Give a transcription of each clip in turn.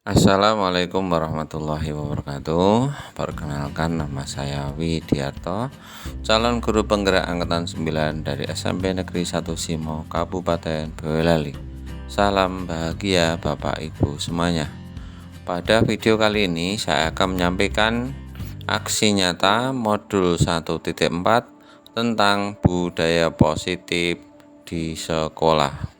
Assalamualaikum warahmatullahi wabarakatuh. Perkenalkan, nama saya Widiarto, calon guru penggerak angkatan 9 dari SMP Negeri 1 Simo, Kabupaten Boyolali. Salam bahagia Bapak Ibu semuanya. Pada video kali ini saya akan menyampaikan aksi nyata modul 1.4 tentang budaya positif di sekolah.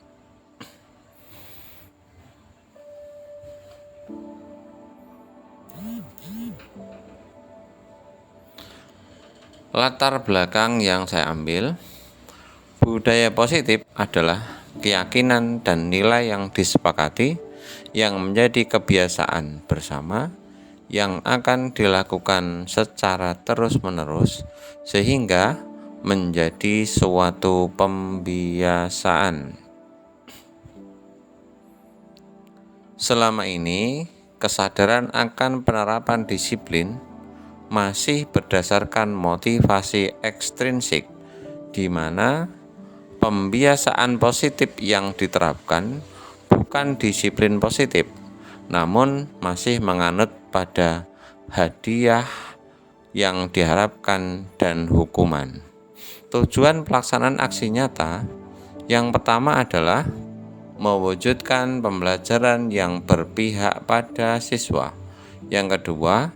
Latar belakang yang saya ambil, budaya positif adalah keyakinan dan nilai yang disepakati yang menjadi kebiasaan bersama yang akan dilakukan secara terus-menerus sehingga menjadi suatu pembiasaan. Selama ini, kesadaran akan penerapan disiplin masih berdasarkan motivasi ekstrinsik, di mana pembiasaan positif yang diterapkan bukan disiplin positif, namun masih menganut pada hadiah yang diharapkan dan hukuman. Tujuan pelaksanaan aksi nyata yang pertama adalah mewujudkan pembelajaran yang berpihak pada siswa. Yang kedua,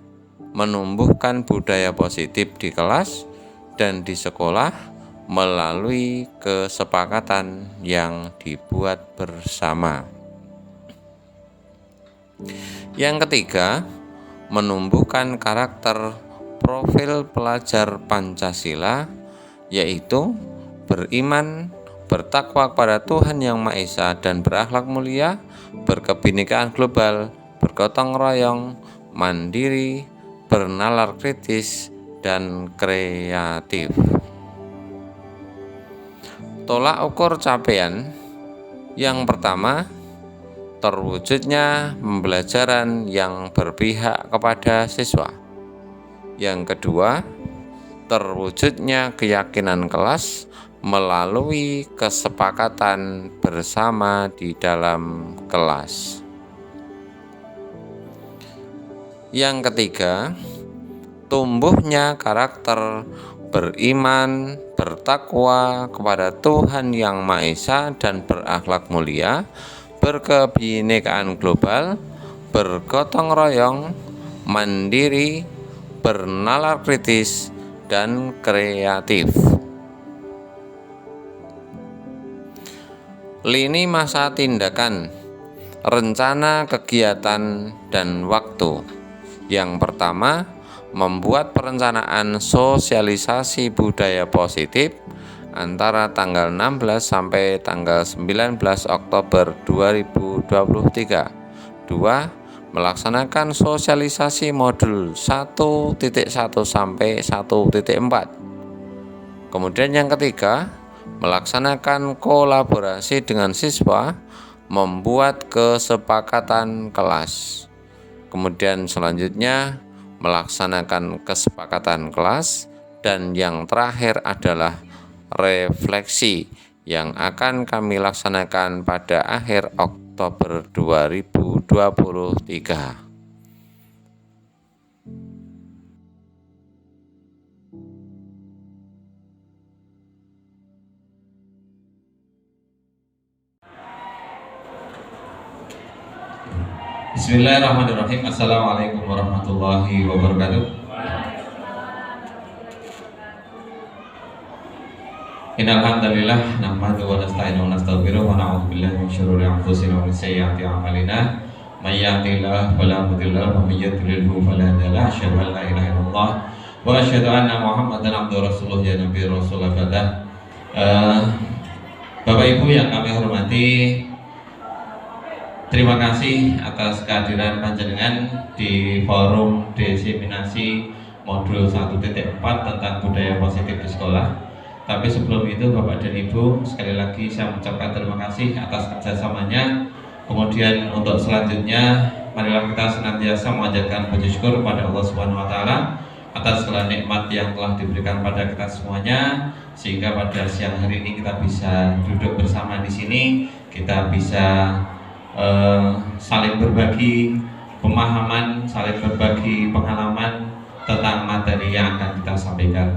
menumbuhkan budaya positif di kelas dan di sekolah melalui kesepakatan yang dibuat bersama. Yang ketiga, menumbuhkan karakter profil pelajar Pancasila, yaitu beriman, bertakwa kepada Tuhan Yang Maha Esa dan berakhlak mulia, berkebinekaan global, bergotong royong, mandiri, bernalar kritis, dan kreatif. Tolak ukur capaian yang pertama, terwujudnya pembelajaran yang berpihak kepada siswa. Yang kedua, terwujudnya keyakinan kelas melalui kesepakatan bersama di dalam kelas. Yang ketiga, tumbuhnya karakter beriman, bertakwa kepada Tuhan Yang Maha Esa dan berakhlak mulia, berkebinekaan global, bergotong royong, mandiri, bernalar kritis, dan kreatif. Lini masa tindakan, rencana kegiatan, dan waktu. Yang pertama, membuat perencanaan sosialisasi budaya positif antara tanggal 16 sampai tanggal 19 Oktober 2023. 2. Melaksanakan sosialisasi modul 1.1 sampai 1.4. Kemudian yang ketiga, melaksanakan kolaborasi dengan siswa, membuat kesepakatan kelas. Kemudian selanjutnya melaksanakan kesepakatan kelas, dan yang terakhir adalah refleksi yang akan kami laksanakan pada akhir Oktober 2023. Bismillahirrahmanirrahim. Assalamualaikum warahmatullahi wabarakatuh. Innal hamdalillah nahmaduhu wa nasta'inuhu wa nastaghfiruh wa na'udzu billahi min syururi anfusina wa min sayyiati a'malina. May yahdihillahu fala mudilla lahu wa may yudlilhu fala hadiya lahu. Asyhadu an la ilaha illallah wa asyhadu anna Muhammadan abduhu rasuluh ya nabi rasul fadah. Bapak Ibu yang kami hormati, terima kasih atas kehadiran panjenengan di forum diseminasi modul 1.4 tentang budaya positif di sekolah. Tapi sebelum itu Bapak dan Ibu, sekali lagi saya mengucapkan terima kasih atas kerjasamanya. Kemudian untuk selanjutnya, marilah kita senantiasa mengajarkan puji syukur kepada Allah Subhanahu Wa Taala atas segala nikmat yang telah diberikan pada kita semuanya, sehingga pada siang hari ini kita bisa duduk bersama di sini, kita bisa saling berbagi pemahaman, saling berbagi pengalaman tentang materi yang akan kita sampaikan.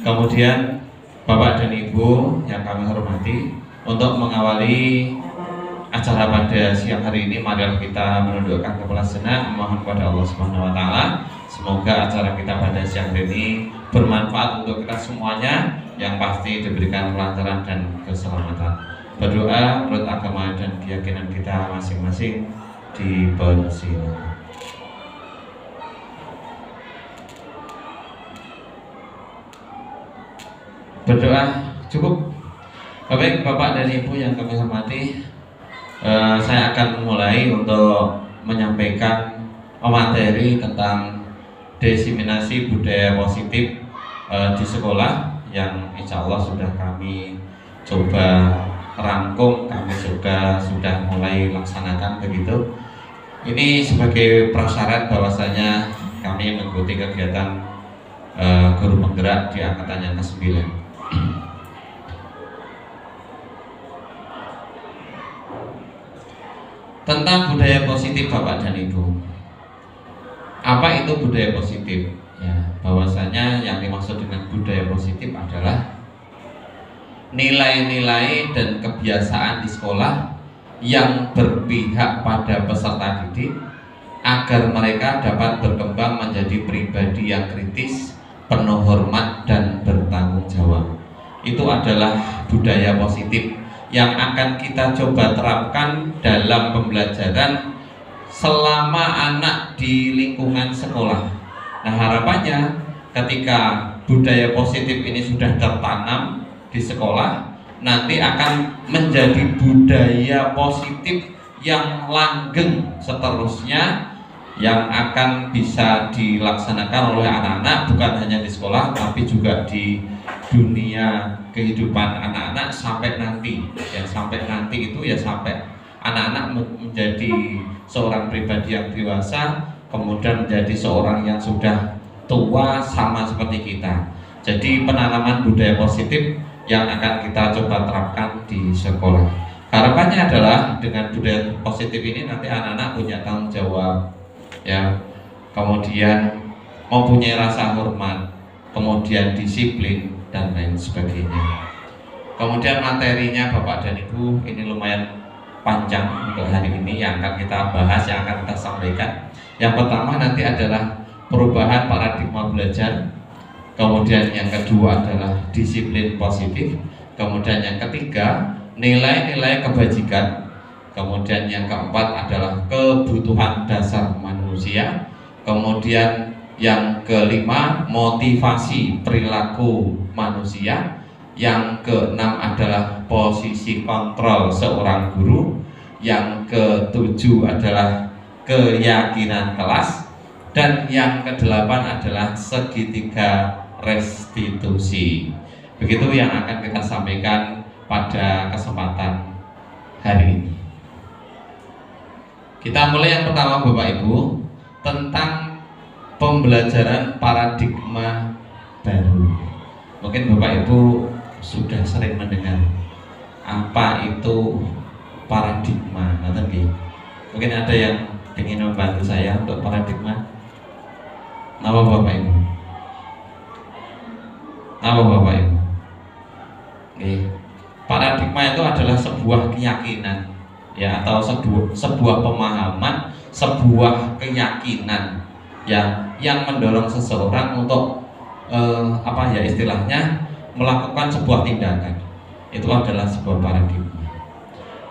Kemudian Bapak dan Ibu yang kami hormati, untuk mengawali acara pada siang hari ini, mari kita menundukkan kepala sejenak, memohon kepada Allah Subhanahu wa taala. Semoga acara kita pada siang hari ini bermanfaat untuk kita semuanya, yang pasti diberikan kelancaran dan keselamatan. Berdoa menurut agama dan keyakinan kita masing-masing, dipersilakan. Berdoa cukup. Baik Bapak dan Ibu yang kami hormati, saya akan mulai untuk menyampaikan materi tentang diseminasi budaya positif di sekolah, yang insya Allah sudah kami coba rangkum, kami sudah mulai laksanakan begitu. Ini sebagai prasyarat bahwasanya kami mengikuti kegiatan guru penggerak di angkatan yang ke-9. Tentang budaya positif Bapak dan Ibu. Apa itu budaya positif? Ya, bahwasanya yang dimaksud dengan budaya positif adalah nilai-nilai dan kebiasaan di sekolah yang berpihak pada peserta didik agar mereka dapat berkembang menjadi pribadi yang kritis, penuh hormat dan bertanggung jawab. Itu adalah budaya positif yang akan kita coba terapkan dalam pembelajaran selama anak di lingkungan sekolah. Nah, harapannya ketika budaya positif ini sudah tertanam di sekolah, nanti akan menjadi budaya positif yang langgeng seterusnya, yang akan bisa dilaksanakan oleh anak-anak bukan hanya di sekolah tapi juga di dunia kehidupan anak-anak sampai nanti. Ya, sampai nanti itu ya sampai anak-anak menjadi seorang pribadi yang dewasa, kemudian menjadi seorang yang sudah tua sama seperti kita. Jadi penanaman budaya positif yang akan kita coba terapkan di sekolah. Harapannya adalah dengan budaya positif ini nanti anak-anak punya tanggung jawab, ya, kemudian mempunyai rasa hormat, kemudian disiplin dan lain sebagainya. Kemudian materinya Bapak dan Ibu ini lumayan panjang untuk hari ini yang akan kita bahas, yang akan kita sampaikan. Yang pertama nanti adalah perubahan paradigma belajar. Kemudian yang kedua adalah disiplin positif. Kemudian yang ketiga nilai-nilai kebajikan. Kemudian yang keempat adalah kebutuhan dasar manusia. Kemudian yang kelima motivasi perilaku manusia. Yang keenam adalah posisi kontrol seorang guru. Yang ketujuh adalah keyakinan kelas. Dan yang kedelapan adalah segitiga restitusi. Begitu yang akan kita sampaikan pada kesempatan hari ini. Kita mulai yang pertama Bapak Ibu, tentang pembelajaran paradigma baru. Mungkin Bapak Ibu sudah sering mendengar apa itu paradigma, mungkin ada yang ingin membantu saya untuk paradigma. Apa Bapak Ibu? Apa Bapak Ibu? Paradigma itu adalah sebuah keyakinan, ya, atau sebuah pemahaman, sebuah keyakinan yang mendorong seseorang untuk istilahnya melakukan sebuah tindakan. Itu adalah sebuah paradigma.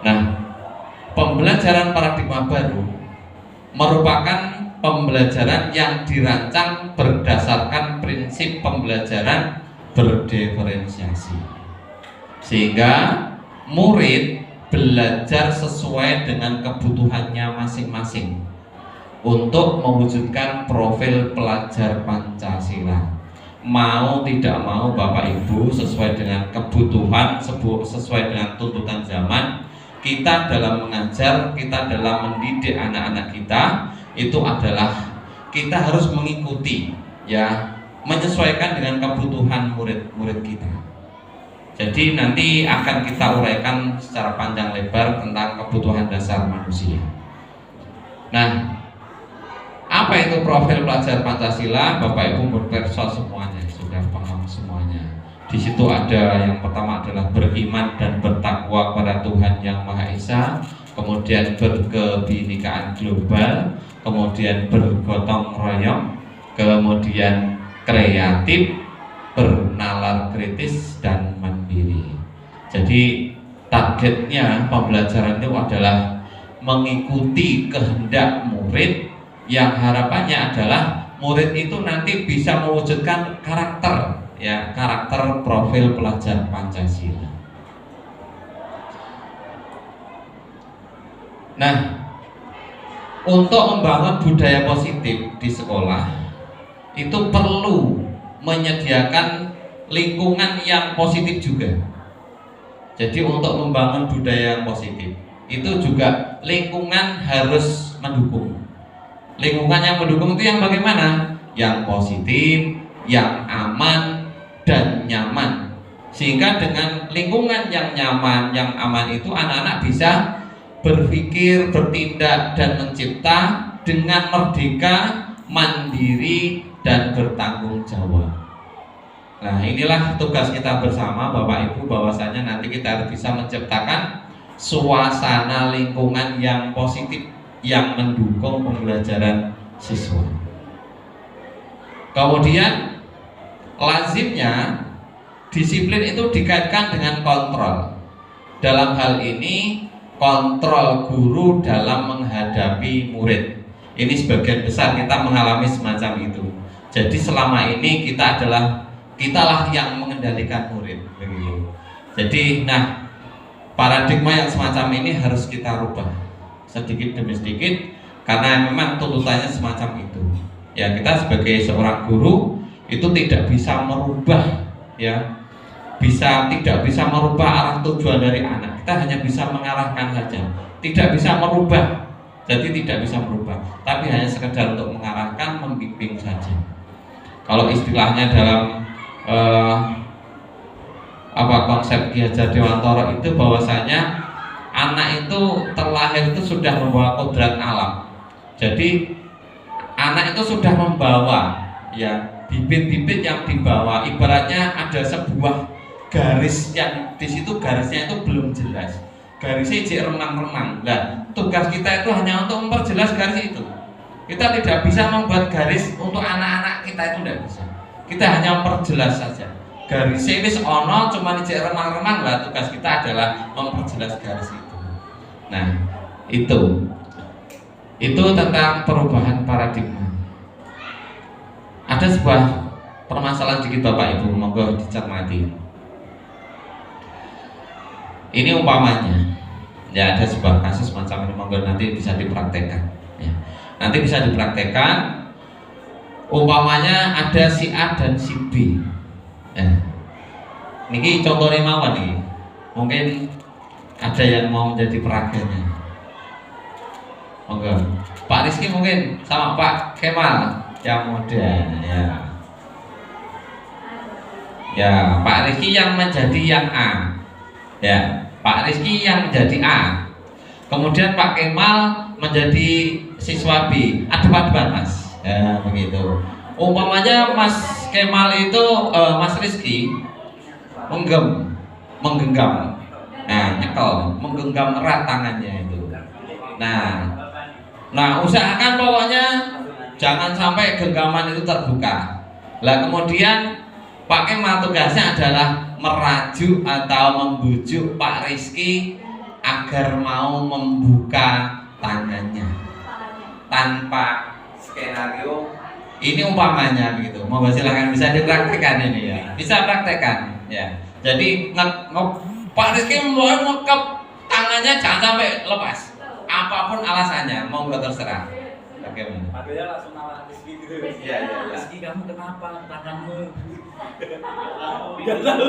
Nah, pembelajaran paradigma baru merupakan pembelajaran yang dirancang berdasarkan prinsip pembelajaran berdiferensiasi, sehingga murid belajar sesuai dengan kebutuhannya masing-masing untuk mewujudkan profil pelajar Pancasila. Mau tidak mau Bapak Ibu, sesuai dengan kebutuhan, sesuai dengan tuntutan zaman, kita dalam mengajar, kita dalam mendidik anak-anak kita, itu adalah kita harus mengikuti, ya, menyesuaikan dengan kebutuhan murid-murid kita. Jadi nanti akan kita uraikan secara panjang lebar tentang kebutuhan dasar manusia. Nah, itu profil pelajar Pancasila, Bapak Ibu berperso semuanya, sudah paham semuanya. Di situ ada yang pertama adalah beriman dan bertakwa kepada Tuhan Yang Maha Esa, kemudian berkebinekaan global, kemudian bergotong royong, kemudian kreatif, bernalar kritis, dan mandiri. Jadi targetnya pembelajaran itu adalah mengikuti kehendak murid, yang harapannya adalah murid itu nanti bisa mewujudkan karakter, ya, karakter profil pelajar Pancasila. Nah, untuk membangun budaya positif di sekolah itu perlu menyediakan lingkungan yang positif juga. Jadi untuk membangun budaya yang positif itu juga lingkungan harus mendukung. Lingkungan yang mendukung itu yang bagaimana? Yang positif, yang aman dan nyaman. Sehingga dengan lingkungan yang nyaman, yang aman itu anak-anak bisa berpikir, bertindak dan mencipta dengan merdeka, mandiri dan bertanggung jawab. Nah, inilah tugas kita bersama Bapak Ibu, bahwasanya nanti kita harus bisa menciptakan suasana lingkungan yang positif yang mendukung pembelajaran siswa. Kemudian lazimnya disiplin itu dikaitkan dengan kontrol. Dalam hal ini kontrol guru dalam menghadapi murid. Ini sebagian besar kita mengalami semacam itu. Jadi selama ini kitalah yang mengendalikan murid, begitu. Jadi, paradigma yang semacam ini harus kita rubah sedikit demi sedikit, karena memang tuntutannya semacam itu. Ya, kita sebagai seorang guru itu tidak bisa merubah, ya, tidak bisa merubah arah tujuan dari anak. Kita hanya bisa mengarahkan saja, tidak bisa merubah. Jadi tidak bisa merubah, tapi hanya sekedar untuk mengarahkan, membimbing saja. Kalau istilahnya dalam konsep Ki Hajar Dewantara itu, bahwasanya anak itu terlahir itu sudah membawa kodrat alam. Jadi anak itu sudah membawa, ya, bibit-bibit yang dibawa. Ibaratnya ada sebuah garis yang di situ garisnya itu belum jelas. Garisnya jadi remang-remang. Nah, tugas kita itu hanya untuk memperjelas garis itu. Kita tidak bisa membuat garis untuk anak-anak kita, itu tidak bisa. Kita hanya memperjelas saja. Garisnya ini seono, cuma jadi remang-remang. Lah, tugas kita adalah memperjelas garis itu. Nah, itu tentang perubahan paradigma. Ada sebuah permasalahan sedikit Bapak Ibu, monggo dicermati. Ini umpamanya, ya, ada sebuah kasus macam ini, monggo nanti bisa dipraktekkan, ya. Nanti bisa dipraktekkan. Umpamanya ada si A dan si B, ya. Niki contohnya mawon nih. Mungkin ada yang mau menjadi peraganya. Monggo. Pak Rizky mungkin sama Pak Kemal yang muda, ya. Ya, Pak Rizky yang menjadi yang A. Ya, Pak Rizky yang menjadi A. Kemudian Pak Kemal menjadi siswa B. Adep-adepan, Mas. Ya, begitu. Umpamanya Mas Kemal itu Mas Rizky menggenggam. Nah, nyekel, menggenggam erat tangannya itu. Nah, usahakan pokoknya jangan sampai genggaman itu terbuka. Lah kemudian Pak Kemal tugasnya adalah merajuk atau membujuk Pak Rizky agar mau membuka tangannya tanpa skenario. Ini umpamanya begitu. Mau silahkan, bisa dipraktekkan ini, ya. Bisa praktekkan, ya. Jadi Pak Rizky mau ngekep tangannya jangan sampai lepas. Apapun alasannya, mau nggak terserah. Bagaimana? Padahal langsung nama Rizky gitu. Iya. Rizky, kamu kenapa tanganmu? Tidak tahu.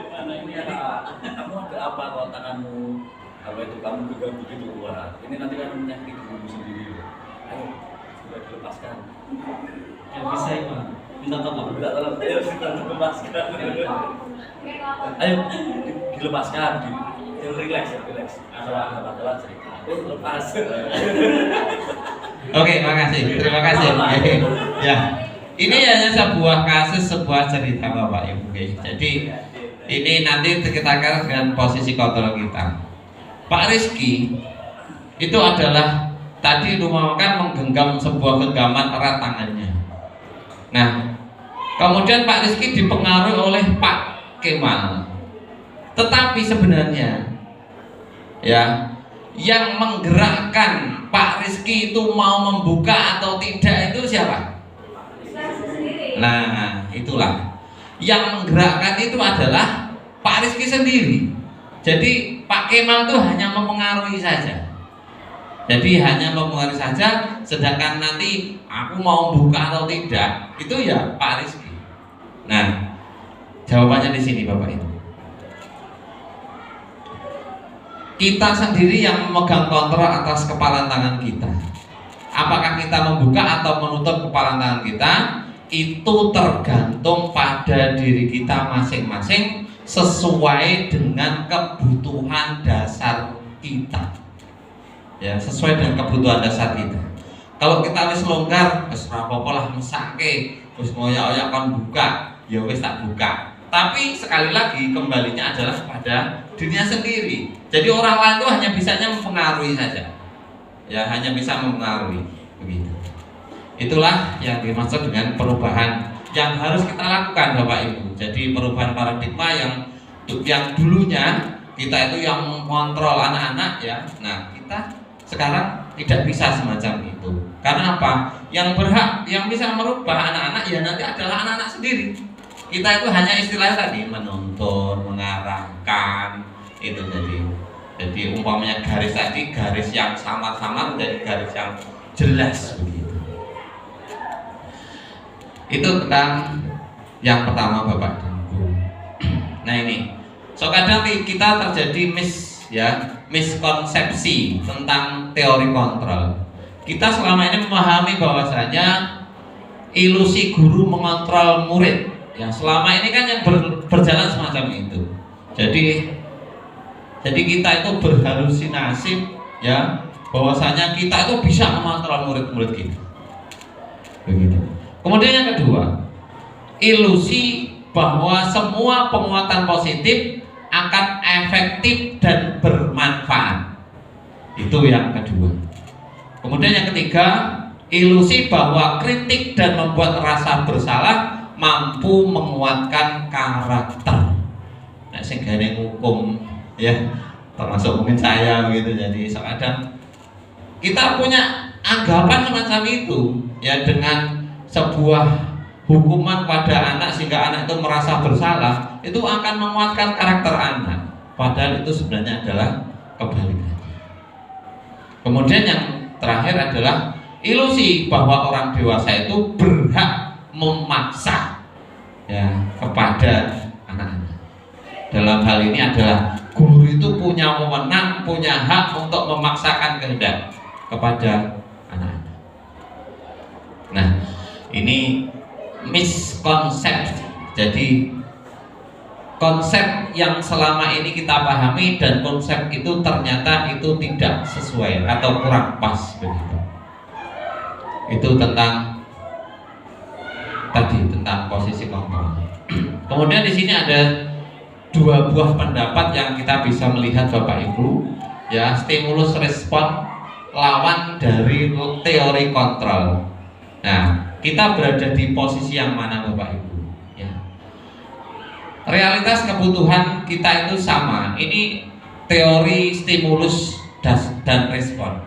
Karena ini kamu ada apa kalau tanganmu? Apa itu kamu juga begitu kuat? Ini nanti kan menyakiti dirimu sendiri. Ayo, sudah dilepaskan. Ya bisa ya, Pak. Minta tolong. Ayo, sudah dilepaskan. Ayo, dilepaskan. Relax. Ada cerita. Lepas. Oke, makasih. Terima kasih. Oke. Ya. Ini hanya sebuah kasus, sebuah cerita Bapak Ibu. Oke. Jadi ini nanti kita akan dengan posisi kontrol kita. Pak Rizky itu adalah tadi rumahan menggenggam sebuah genggaman erat tangannya. Nah, kemudian Pak Rizky dipengaruhi oleh Pak Kemal. Tetapi sebenarnya ya, yang menggerakkan Pak Rizky itu mau membuka atau tidak itu siapa? Nah, itulah yang menggerakkan itu adalah Pak Rizky sendiri. Jadi Pak Kemal itu hanya mempengaruhi saja. Jadi hanya mempengaruhi saja, sedangkan nanti aku mau buka atau tidak itu ya Pak Rizky. Nah, jawabannya di sini Bapak Ibu. Kita sendiri yang memegang kontrol atas kepalan tangan kita. Apakah kita membuka atau menutup kepalan tangan kita, itu tergantung pada diri kita masing-masing sesuai dengan kebutuhan dasar kita. Ya, sesuai dengan kebutuhan dasar kita. Kalau kita wis longgar, wis ora apa-apa lah mesake, wis ngoyak-oyak kon buka, ya wis tak buka. Tapi sekali lagi kembalinya adalah pada dirinya sendiri. Jadi orang lain itu hanya bisanya mempengaruhi saja. Ya, hanya bisa mempengaruhi begitu. Itulah yang dimaksud dengan perubahan yang harus kita lakukan Bapak Ibu. Jadi perubahan paradigma yang dulunya kita itu yang mengontrol anak-anak ya. Nah, kita sekarang tidak bisa semacam itu. Karena apa? Yang berhak, yang bisa merubah anak-anak ya nanti adalah anak-anak sendiri. Kita itu hanya istilah tadi menuntun, mengarahkan itu jadi umpamanya garis tadi, garis yang samar-samar menjadi garis yang jelas begitu. Itu tentang yang pertama Bapak dan Ibu. Nah ini, so kadang kita terjadi miskonsepsi tentang teori kontrol. Kita selama ini memahami bahwasanya ilusi guru mengontrol murid. Ya selama ini kan yang berjalan semacam itu. Jadi kita itu berhalusinasi ya bahwasanya kita itu bisa mengontrol murid-murid kita. Begitu. Kemudian yang kedua, ilusi bahwa semua penguatan positif akan efektif dan bermanfaat. Itu yang kedua. Kemudian yang ketiga, ilusi bahwa kritik dan membuat rasa bersalah mampu menguatkan karakter. Nah, sehingga hukum ya, termasuk mungkin saya begitu. Jadi kadang kita punya anggapan semacam itu ya, dengan sebuah hukuman pada anak sehingga anak itu merasa bersalah, itu akan menguatkan karakter anak. Padahal itu sebenarnya adalah kebalikannya. Kemudian yang terakhir adalah ilusi bahwa orang dewasa itu berhak memaksa ya kepada anak-anak. Dalam hal ini adalah guru itu punya wewenang, punya hak untuk memaksakan kehendak kepada anak-anak. Nah, ini miskonsepsi. Jadi konsep yang selama ini kita pahami dan konsep itu ternyata itu tidak sesuai atau kurang pas begitu. Itu tentang posisi kontrol. Kemudian di sini ada dua buah pendapat yang kita bisa melihat Bapak Ibu ya, stimulus respon lawan dari teori kontrol. Nah, kita berada di posisi yang mana Bapak Ibu ya. Realitas kebutuhan kita itu sama. Ini teori stimulus dan respon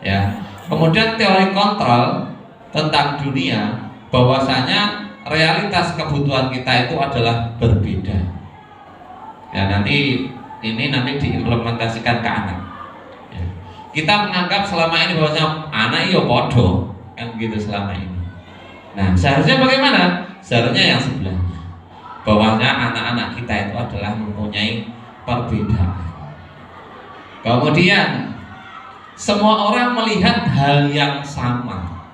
ya. Kemudian teori kontrol tentang dunia, bahwasanya realitas kebutuhan kita itu adalah berbeda ya. Nanti diimplementasikan ke anak ya. Kita menganggap selama ini bahwasanya anak iyo podo kan begitu selama ini. Nah, seharusnya bagaimana? Seharusnya yang sebelahnya, bahwasanya anak-anak kita itu adalah mempunyai perbedaan. Kemudian semua orang melihat hal yang sama,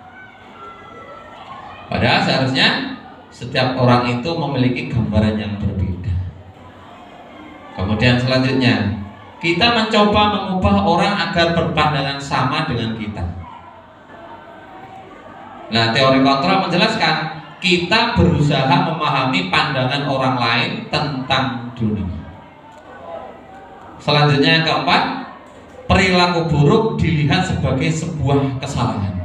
padahal seharusnya setiap orang itu memiliki gambaran yang berbeda. Kemudian selanjutnya, kita mencoba mengubah orang agar berpandangan sama dengan kita. Nah, teori kontrol menjelaskan kita berusaha memahami pandangan orang lain tentang dunia. Selanjutnya yang keempat, perilaku buruk dilihat sebagai sebuah kesalahan.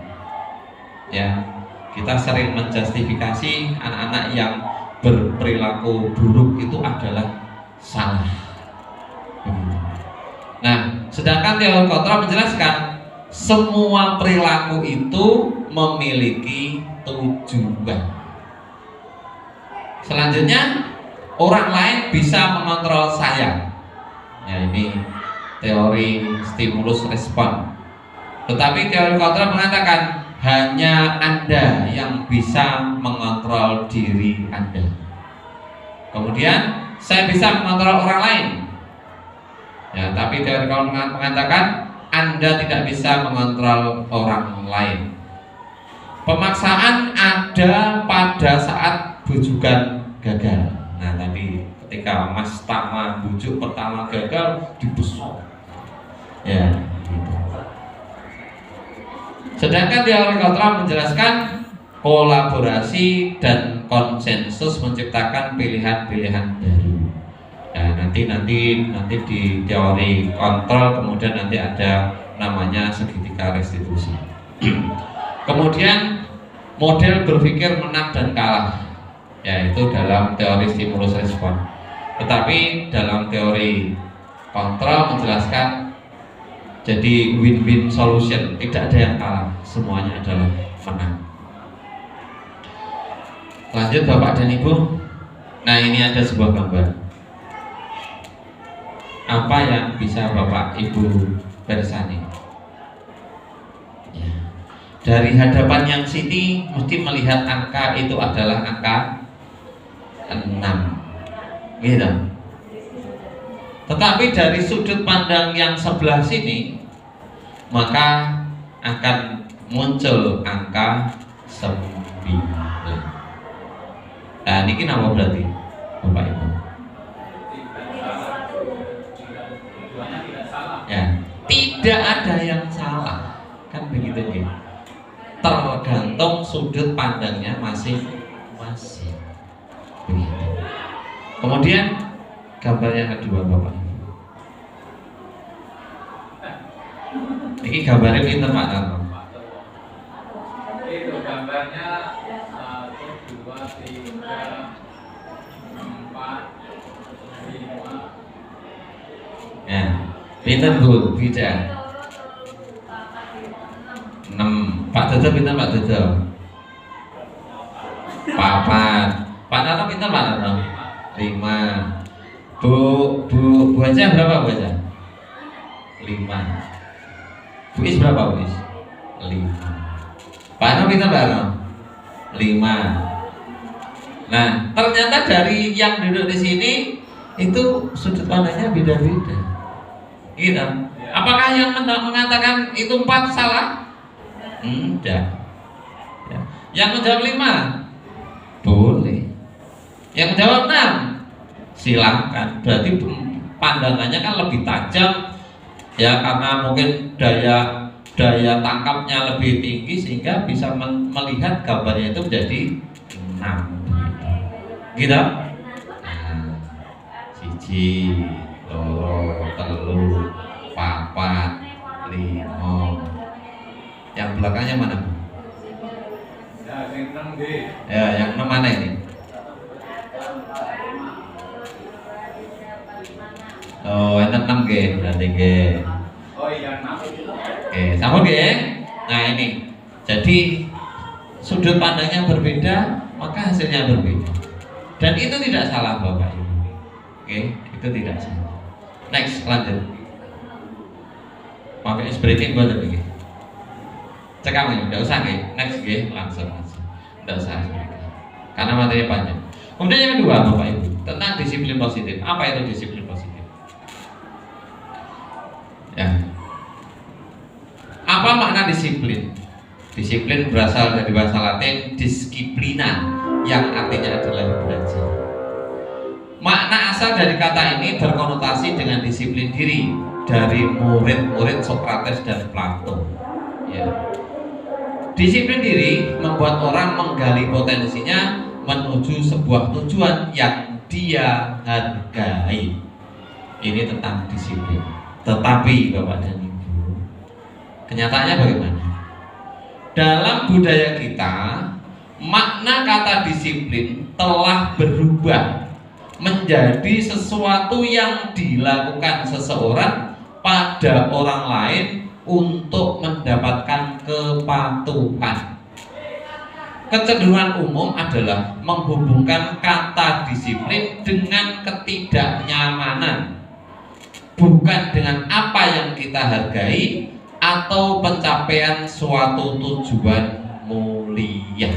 Ya, kita sering menjustifikasi anak-anak yang berperilaku buruk itu adalah salah. Nah, sedangkan teori kontrol menjelaskan semua perilaku itu memiliki tujuan. Selanjutnya, orang lain bisa mengontrol saya. Ya, ini teori stimulus respon. Tetapi teori kontrol mengatakan hanya Anda yang bisa mengontrol diri Anda. Kemudian saya bisa mengontrol orang lain. Ya, tapi teori kontrol mengatakan Anda tidak bisa mengontrol orang lain. Pemaksaan ada pada saat bujukan gagal. Nah, tadi ketika Mas Tama bujuk pertama gagal dibesok. Ya, gitu. Sedangkan teori kontrol menjelaskan kolaborasi dan konsensus menciptakan pilihan-pilihan baru. Nah, nanti di teori kontrol kemudian nanti ada namanya segitiga restitusi. Kemudian model berpikir menang dan kalah, yaitu dalam teori stimulus respon. Tetapi dalam teori kontrol menjelaskan jadi win-win solution, tidak ada yang kalah, semuanya adalah menang. Lanjut Bapak dan Ibu. Nah, ini ada sebuah gambar. Apa yang bisa Bapak Ibu bersani? Ya. Dari hadapan yang sini mesti melihat angka itu adalah angka 6, gitu. Tetapi dari sudut pandang yang sebelah sini maka akan muncul angka 9. Nah, ini apa berarti Bapak Ibu? Ya, tidak ada yang salah, kan begitu ya. Tergantung sudut pandangnya masing-masing. Begitu. Kemudian gambar yang kedua Bapak. Ini gambarnya pinter Pak Narno. Itu gambarnya 1, 2, 3, 4, 5. Ya, pinter Bu, bisa. 6. Pak Dodo pinter Pak Dodo. 4. Pak Narno pinter Pak Narno. 5. Bu aja berapa Bu aja? 5. Bu Is berapa Bu Is? 5. Pak Arno pinter Pak Arno? 5. Nah, ternyata dari yang duduk di sini itu sudut pandangnya beda-beda. Gitu. Apakah yang mengatakan itu 4 salah? Tidak. Ya. Yang menjawab 5 boleh. Yang menjawab 6 silakan. Berarti pandangannya kan lebih tajam. Ya, karena mungkin daya tangkapnya lebih tinggi sehingga bisa melihat gambarnya itu menjadi 6. Gitu? Nah, 1, 2, 3, 4, 5. Yang belakangnya mana? Ya, yang 6 D. Ya, yang 6 mana ini? Oh, ini 6 G, berarti G. Oh iya, 6. Oke, sama G. Nah, ini. Jadi sudut pandangnya berbeda, maka hasilnya berbeda. Dan itu tidak salah Bapak Ibu. Oke, itu tidak salah. Next, lanjut. Pakai spreading boleh begini. Cekam ya, tidak usah G. Next G, langsung. Tidak usah. Karena materinya panjang. Kemudian yang kedua Bapak Ibu, tentang disiplin positif. Apa itu disiplin positif? Ya. Apa makna disiplin? Disiplin berasal dari bahasa Latin disciplina, yang artinya adalah belajar. Makna asal dari kata ini berkonotasi dengan disiplin diri dari murid-murid Sokrates dan Plato. Ya. Disiplin diri membuat orang menggali potensinya menuju sebuah tujuan yang dia hargai. Ini tentang disiplin. Tetapi Bapak dan Ibu, kenyataannya bagaimana? Dalam budaya kita, makna kata disiplin telah berubah menjadi sesuatu yang dilakukan seseorang pada orang lain untuk mendapatkan kepatuhan. Kecenderungan umum adalah menghubungkan kata disiplin dengan ketidaknyamanan, bukan dengan apa yang kita hargai atau pencapaian suatu tujuan mulia.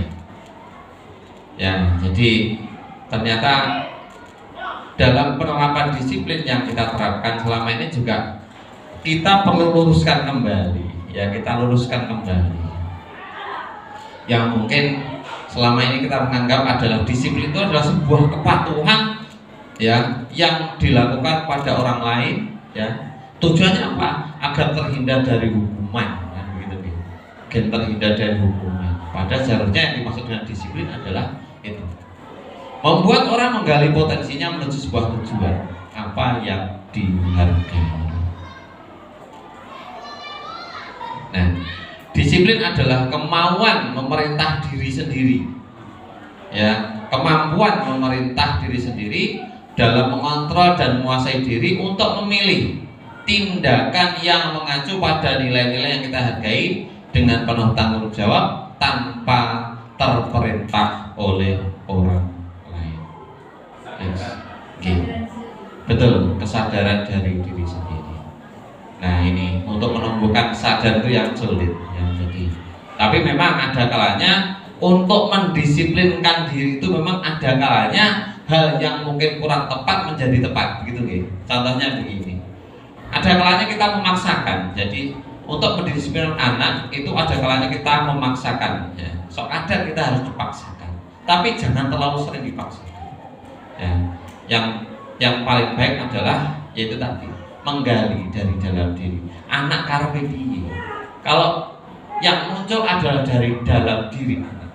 Ya, jadi ternyata dalam penerapan disiplin yang kita terapkan selama ini juga kita perlu luruskan kembali. Ya, kita luruskan kembali. Yang mungkin selama ini kita menganggap adalah disiplin itu adalah sebuah kepatuhan, ya, yang dilakukan pada orang lain, ya. Tujuannya apa? Agar terhindar dari hukuman, kan begitu, agar terhindar dari hukuman. Padahal seharusnya yang dimaksud dengan disiplin adalah itu, membuat orang menggali potensinya menuju sebuah tujuan apa yang dihargai. Nah, disiplin adalah kemauan memerintah diri sendiri, ya, kemampuan memerintah diri sendiri dalam mengontrol dan menguasai diri untuk memilih tindakan yang mengacu pada nilai-nilai yang kita hargai dengan penuh tanggung jawab tanpa terperintah oleh orang lain. Yes. Okay. Betul, kesadaran dari diri sendiri. Nah, ini untuk menumbuhkan sadar itu yang sulit, ya. Tapi memang ada kalanya untuk mendisiplinkan diri itu memang ada kalanya hal yang mungkin kurang tepat menjadi tepat, begitu nih. Contohnya begini, ada kalanya kita memaksakan. Jadi untuk mendisiplinkan anak itu ada kalanya kita memaksakan, ya. So ada kita harus dipaksakan, tapi jangan terlalu sering dipaksakan, ya. Yang paling baik adalah yaitu tadi menggali dari dalam diri. Anak karepe piye? Kalau yang muncul adalah dari dalam diri anak,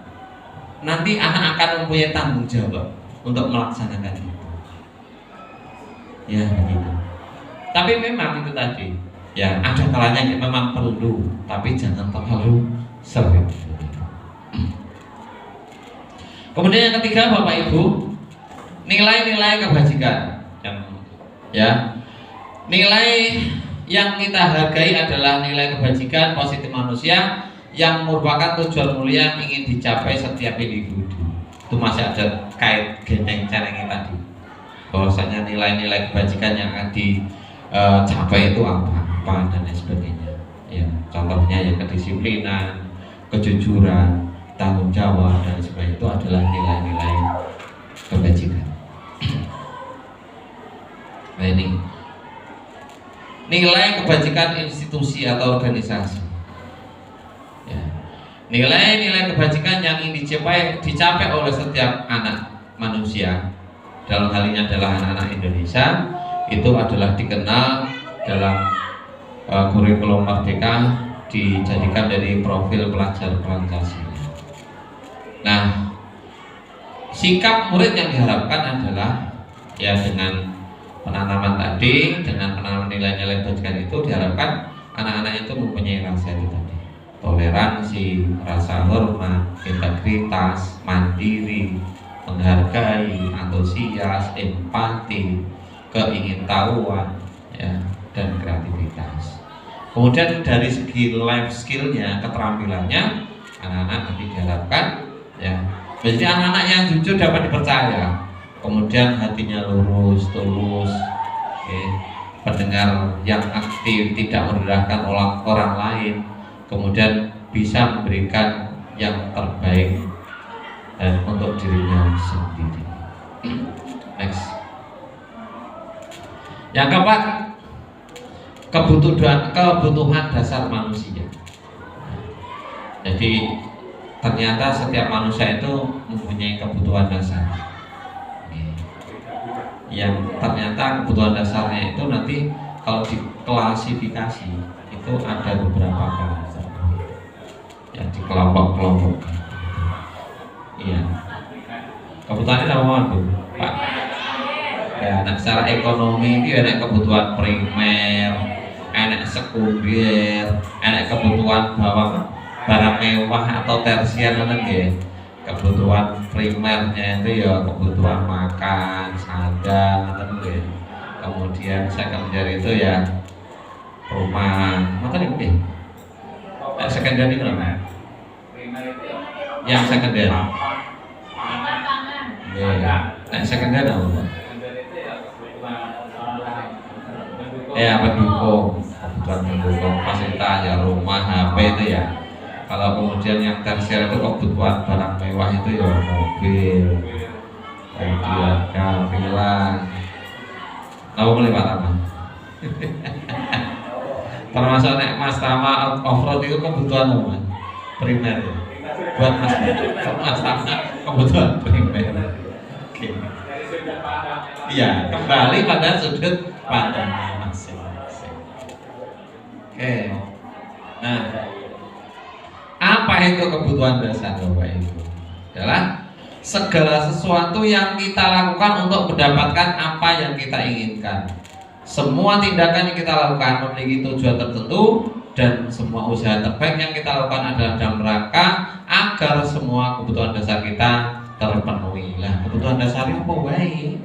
nanti anak akan mempunyai tanggung jawab untuk melaksanakan itu. Ya begitu. Tapi memang itu tadi, ya ada kalanya memang perlu, tapi jangan terlalu sering. Kemudian yang ketiga, Bapak Ibu, nilai-nilai kebajikan. Ya, nilai yang kita hargai adalah nilai kebajikan positif manusia yang merupakan tujuan mulia yang ingin dicapai setiap individu. Itu masih ada kait gendeng caranya tadi, bahwasanya nilai-nilai kebajikan yang akan dicapai itu apa dan lain sebagainya. Ya, contohnya ya kedisiplinan, kejujuran, tanggung jawab dan sebagainya, itu adalah nilai-nilai kebajikan. Nah, ini nilai kebajikan institusi atau organisasi, ya. Nilai-nilai kebajikan yang ingin dicapai oleh setiap anak manusia, dalam hal ini adalah anak-anak Indonesia, itu adalah dikenal dalam kurikulum Merdeka, dijadikan dari profil pelajar Pancasila. Nah, sikap murid yang diharapkan adalah ya dengan penanaman tadi, dengan penanaman nilai-nilai kebajikan itu diharapkan anak-anak itu mempunyai rasa itu tadi, toleransi, rasa hormat, integritas, mandiri, menghargai, antusias, empati, keingintahuan, ya, dan kreativitas. Kemudian dari segi life skillnya, keterampilannya, anak-anak nanti diharapkan, ya, jadi anak-anak yang jujur dapat dipercaya. Kemudian hatinya lurus, tulus, pendengar yang aktif, tidak merendahkan orang lain, kemudian bisa memberikan yang terbaik dan untuk dirinya sendiri. Next. Yang keempat, kebutuhan dasar manusia. Jadi ternyata setiap manusia itu mempunyai kebutuhan dasar, yang ternyata kebutuhan dasarnya itu nanti kalau diklasifikasi itu ada beberapa kelas. ya dikelompok-kelompokkan. Iya. Kebutuhannya apa Bu? Pak? Ya, nah, secara ekonomi itu ada kebutuhan primer, ada sekunder, ada kebutuhan barang mewah atau tersier kan ya. Kebutuhan primernya itu ya kebutuhan makan, sandang kan ya. Kemudian sekunder itu ya rumah, makan ini. Sekunder itu apa? Yang sekunder. Nah, sekunder apa? Ya pendukung, kebutuhan pendukung, fasilitas ya rumah, HP itu ya. Kalau kemudian yang tersier itu kebutuhan barang mewah itu ya mobil, kemudian villa. Tahu boleh Pak Tama? Termasuk nek Mas Tama off-road itu kebutuhan apa? Primer ya. Buat Mas Tama kebutuhan primer. Oke. Iya, kembali pada sudut pandang masing-masing. Oke. Nah, apa itu kebutuhan dasar Bapak Ibu? Adalah segala sesuatu yang kita lakukan untuk mendapatkan apa yang kita inginkan. Semua tindakan yang kita lakukan memiliki tujuan tertentu dan semua usaha terbaik yang kita lakukan adalah dalam rangka agar semua kebutuhan dasar kita terpenuhi. Lah, kebutuhan dasarnya apa baik?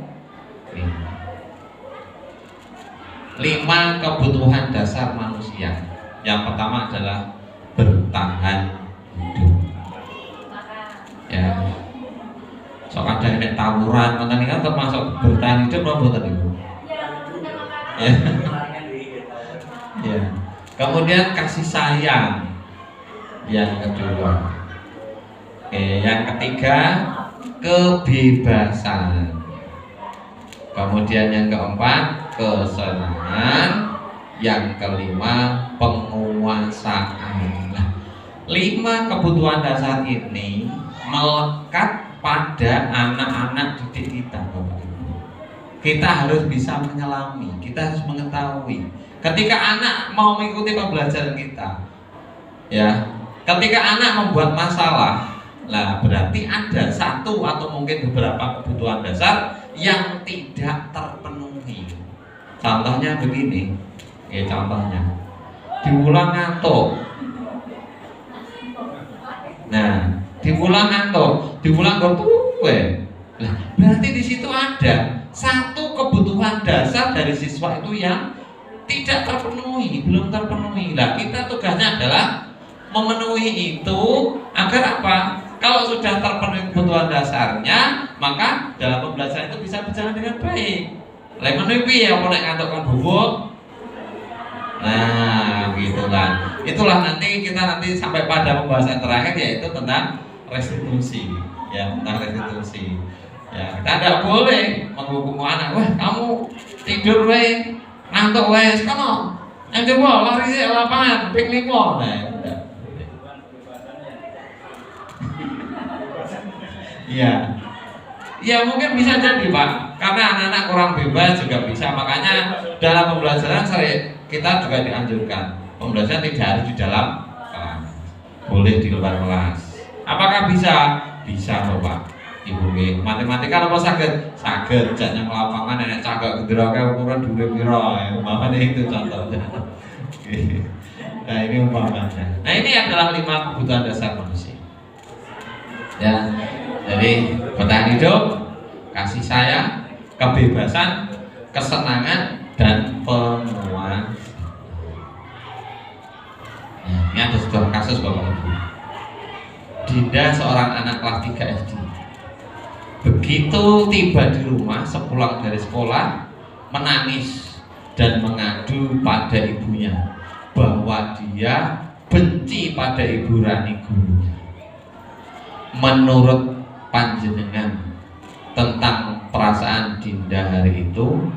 5 kebutuhan dasar manusia. Yang pertama adalah bertahan hidup. Ya. Sok ada yang tawuran, makanya kan termasuk bertahan hidup apa tadi Bu? Ya. Ya. Kemudian kasih sayang. Yang kedua. Yang ketiga kebebasan. Kemudian yang keempat kesenangan. Yang kelima penguasaan. Nah, 5 kebutuhan dasar ini melekat pada anak-anak didik kita. Kita harus bisa menyelami, kita harus mengetahui. Ketika anak mau mengikuti pembelajaran kita, ya, ketika anak membuat masalah, lah berarti ada satu atau mungkin beberapa kebutuhan dasar yang tidak terpenuhi. Contohnya begini, ya contohnya, diulang ngantuk. Nah, diulang ngantuk, diulang bertuwe. Nah, berarti di situ ada satu kebutuhan dasar dari siswa itu yang tidak terpenuhi, belum terpenuhi. Nah, kita tugasnya adalah memenuhi itu agar apa? Kalau sudah terpenuhi kebutuhan dasarnya, maka dalam pembelajaran itu bisa berjalan dengan baik. Lain menuhi ya, mau ngantukkan bubuk. Nah, gitulah. Itulah nanti kita sampai pada pembahasan terakhir yaitu tentang restitusi, ya, tentang restitusi. Ya, kita tidak boleh menghukum anak. Wah, kamu tidur weh, ngantuk weh, kamu yang coba lari di lapangan, ping 5. Nah, tidak. Iya. Ya mungkin bisa jadi Pak, karena anak-anak kurang bebas juga bisa. Makanya dalam pembelajaran kita juga dianjurkan pembelajaran tidak harus di dalam kelas, boleh di luar kelas. Apakah bisa? Bisa Bapak Ibu. Matematika apa saged? Saged. Jaknya lapangan enek cagak gendera kae ukuran dhuwur pira. Umpamanya itu contohnya. Nah ini umpamanya. Nah ini adalah 5 kebutuhan dasar manusia. Ya. Jadi bertahan hidup, kasih sayang, kebebasan, kesenangan, dan penguasaan. Ya, ini ada sebuah kasus Bapak Ibu. Dinda seorang anak kelas 3 SD. Begitu tiba di rumah sepulang dari sekolah, menangis dan mengadu pada ibunya bahwa dia benci pada Ibu Rani gurunya. Menurut panjenengan tentang perasaan Dinda hari itu,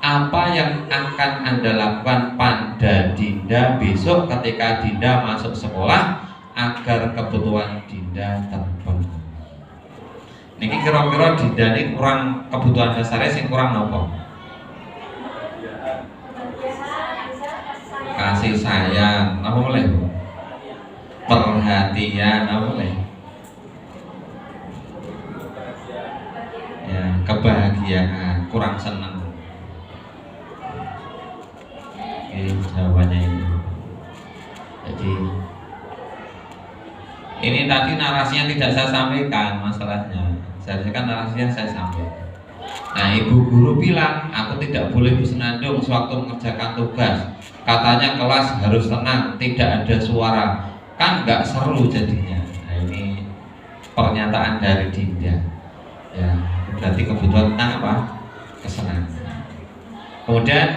apa yang akan Anda lakukan pada Dinda besok ketika Dinda masuk sekolah agar kebutuhan Dinda terpenuhi? Niki kira-kira Dinda ini kurang kebutuhan dasarnya sing kurang nopo? Kasih sayang, apa boleh? perhatian, apa boleh? Ya, kebahagiaan, kurang senang. Ini jawabannya ini. Jadi ini tadi narasinya tidak saya sampaikan masalahnya. Seharusnya kan narasinya saya sampaikan. Nah, ibu guru bilang aku tidak boleh bersenandung sewaktu mengerjakan tugas. Katanya kelas harus tenang, tidak ada suara. Kan nggak seru jadinya. Nah, ini pernyataan dari Dinda. Ya, berarti kebutuhan tentang apa? Kesenangan. Kemudian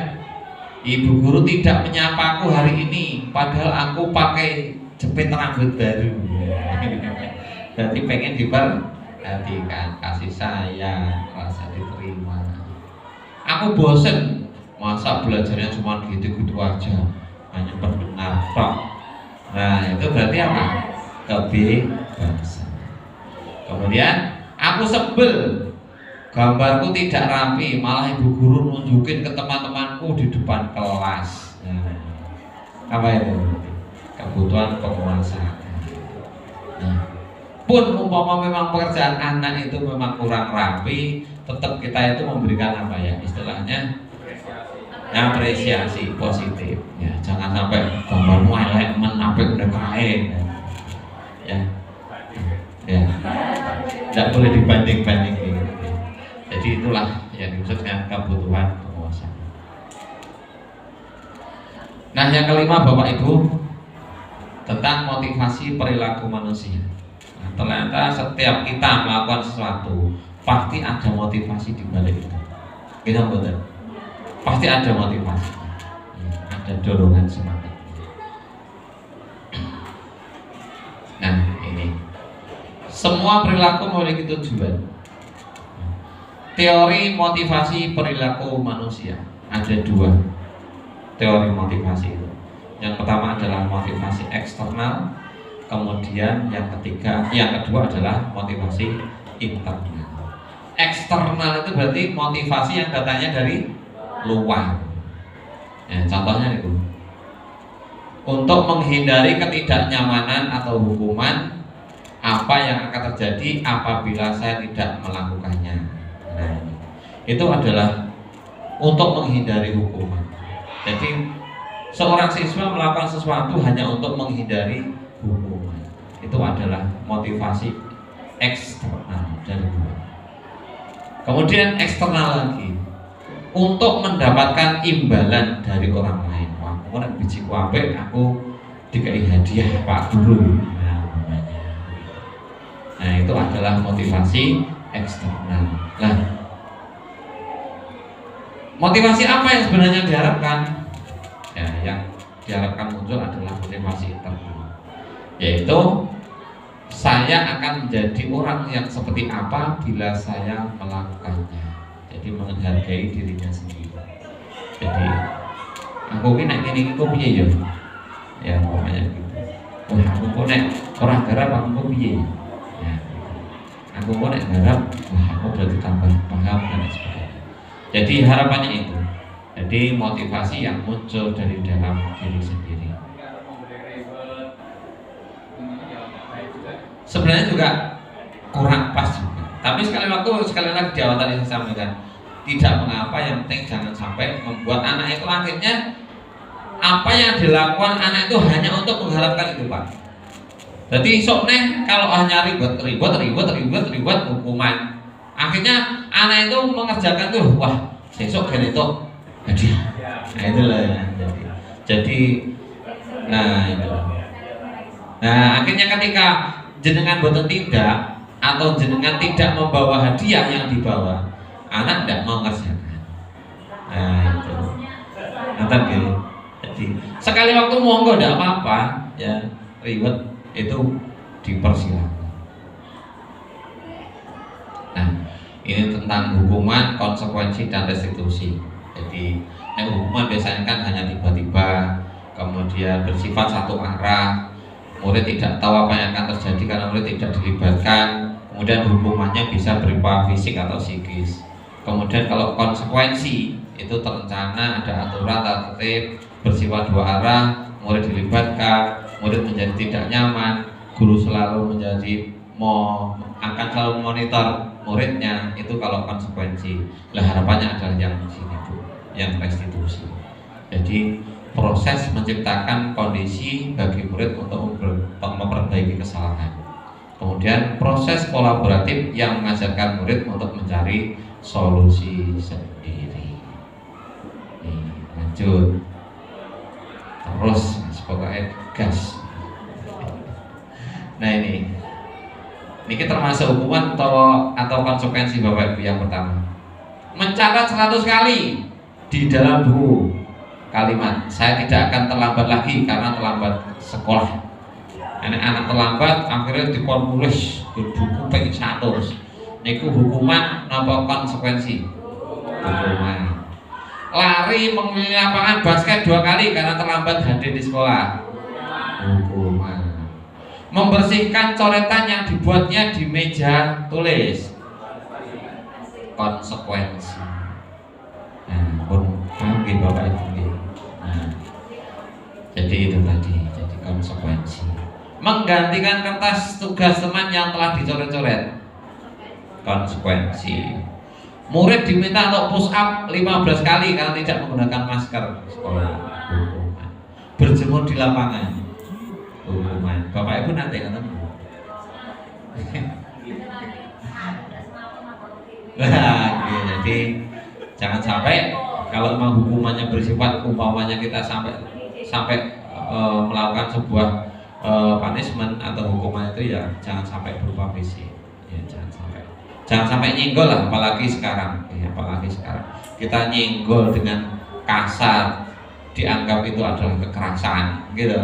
ibu guru tidak menyapaku hari ini, padahal aku pakai jepit rambut baru. Berarti pengen diperhatikan, kasih sayang, rasa diterima. Aku bosen, masa belajarnya cuma gitu-gitu aja, hanya pendengar tok. Nah, itu berarti apa? Kebebasan. Kemudian aku sebel, gambarku tidak rapi, malah ibu guru nunjukin ke teman-temanku di depan kelas. Nah, apa itu? Kebutuhan penguasaan. Nah, pun umpama memang pekerjaan anak itu memang kurang rapi, tetap kita itu memberikan apa ya istilahnya apresiasi positif. Ya, jangan sampai gambarmu elek menapik udah kain. Ya, ya, tidak boleh dibanding-bandingin. Jadi itulah yang dimaksudkan kebutuhan penguasaan. Nah, yang kelima Bapak Ibu tentang motivasi perilaku manusia. Nah, ternyata setiap kita melakukan sesuatu pasti ada motivasi di balik itu. Kita betul. Pasti ada motivasi. Ada dorongan semangat. Nah, ini semua perilaku memiliki tujuan. Teori motivasi perilaku manusia ada dua teori motivasi itu. Yang pertama adalah motivasi eksternal, kemudian yang kedua adalah motivasi internal. Eksternal itu berarti motivasi yang datangnya dari luar. Ya, contohnya itu untuk menghindari ketidaknyamanan atau hukuman apa yang akan terjadi apabila saya tidak melakukannya. Nah, itu adalah untuk menghindari hukuman. Jadi seorang siswa melakukan sesuatu hanya untuk menghindari hukuman. Itu adalah motivasi eksternal dari luar. Kemudian eksternal lagi untuk mendapatkan imbalan dari orang lain. Wah, aku nek biji apik, aku dikai hadiah Pak Guru. Nah, itu adalah motivasi eksternal. Nah, motivasi apa yang sebenarnya diharapkan? Ya, yang diharapkan muncul adalah motivasi internal, yaitu saya akan menjadi orang yang seperti apa bila saya melakukannya. Jadi menghargai dirinya sendiri. Jadi aku ini kok piye ya? Ya pokoknya gitu. Wah, aku kok nek ora garap aku kok piye? Ya. Aku kok nek garap, wah aku berarti tambah paham dan sebagainya. Jadi harapannya itu. Jadi motivasi yang muncul dari dalam diri sendiri. Sebenarnya juga kurang pas juga. Tapi sekali lagi jawaban yang saya sampaikan, tidak mengapa, yang penting jangan sampai membuat anak itu akhirnya apa yang dilakukan anak itu hanya untuk mengharapkan itu Pak. Jadi soknya kalau hanya ribet hukuman, akhirnya anak itu mengerjakan tuh, wah besok gini tuh hadiah. Nah itulah ya. Jadi nah itu. Nah akhirnya ketika jenengan boten tidak atau jenengan tidak membawa hadiah yang dibawa, anak tidak mau mengerjakan. Nah itu. Nanti gitu. Jadi sekali waktu monggo tidak apa-apa ya, ribet itu dipersilakan. Nah ini tentang hukuman, konsekuensi dan restitusi. Jadi hukuman biasanya kan hanya tiba-tiba, kemudian bersifat satu arah. Murid tidak tahu apa yang akan terjadi karena murid tidak dilibatkan. Kemudian hukumannya bisa berupa fisik atau psikis. Kemudian kalau konsekuensi itu terencana, ada aturan tertib, bersifat dua arah, murid dilibatkan, murid menjadi tidak nyaman, guru selalu akan selalu monitor muridnya, itu kalau konsekuensi. Lah harapannya adalah yang di sini Bu, yang restitusi. Jadi proses menciptakan kondisi bagi murid untuk memperbaiki kesalahan. Kemudian proses kolaboratif yang mengajarkan murid untuk mencari solusi sendiri. Nih, lanjut. Terus pokoknya gas. Nah ini kita termasuk hukuman atau konsekuensi Bapak Ibu. Yang pertama, mencatat 100 kali di dalam buku kalimat saya tidak akan terlambat lagi karena terlambat sekolah. Anak-anak terlambat akhirnya dikonmulis di buku ping 100. Niku hukuman napa konsekuensi? Hukuman. Lari mengelilingi lapangan basket 2 kali karena terlambat hadir di sekolah. Hukuman. Membersihkan coretan yang dibuatnya di meja tulis. Konsekuensi. Nah, pun paham nggih Bapak Ibu. Nah, jadi itu tadi, jadi konsekuensi. Menggantikan kertas tugas teman yang telah dicoret-coret. Konsekuensi. Murid diminta untuk push up 15 kali karena tidak menggunakan masker sekolah. Hukuman. Berjemur di lapangan. Hukuman. Bapak Ibu nanti kan? Jadi jangan sampai kalau memang hukumannya bersifat umpamanya kita sampai melakukan sebuah punishment atau hukuman itu ya jangan sampai berupa fisik. Ya, jangan sampai nyenggol lah, apalagi sekarang kita nyenggol dengan kasar dianggap itu adalah kekerasan gitu,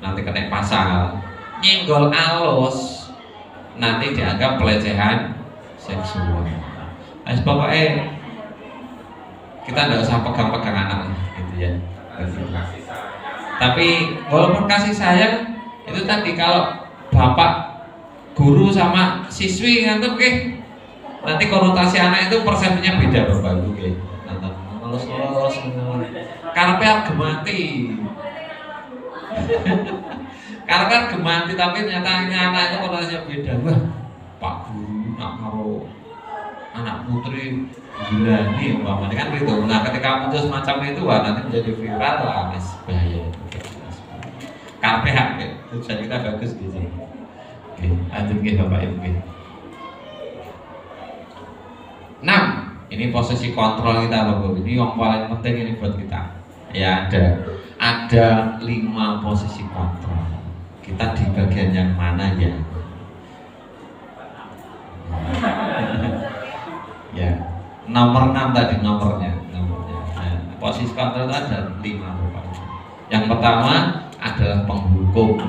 nanti kena pasal. Nyenggol alus nanti dianggap pelecehan seksual. Nah, pokoknya kita tidak usah pegang-pegang anak gitu ya. Tapi walaupun kasih sayang itu tadi, kalau bapak guru sama siswi ngantuk nanti konotasi anak itu persepsinya beda Bapak Ibu nggih. Lolos karepe gemati. Karepe gemati tapi nyatanya anak itu konotasinya beda. Wah, Pak Guru nak karo anak putri gila nih umpamanya kan gitu. Nah, ketika muncul semacam itu nanti menjadi viral lah, mas bahaya. Karepe hak tujuan kita bagus gitu. Oke, lanjut ke Bapak Ibu. 6. Ini posisi kontrol kita Bapak Ibu. Ini yang paling penting ini buat kita. Ya ada 5 posisi kontrol. Kita di bagian yang mana ya? Ya, nomor 6 tadi nomornya. Nah, posisi kontrol itu ada 5 Bapak Ibu. Yang pertama adalah penghukum.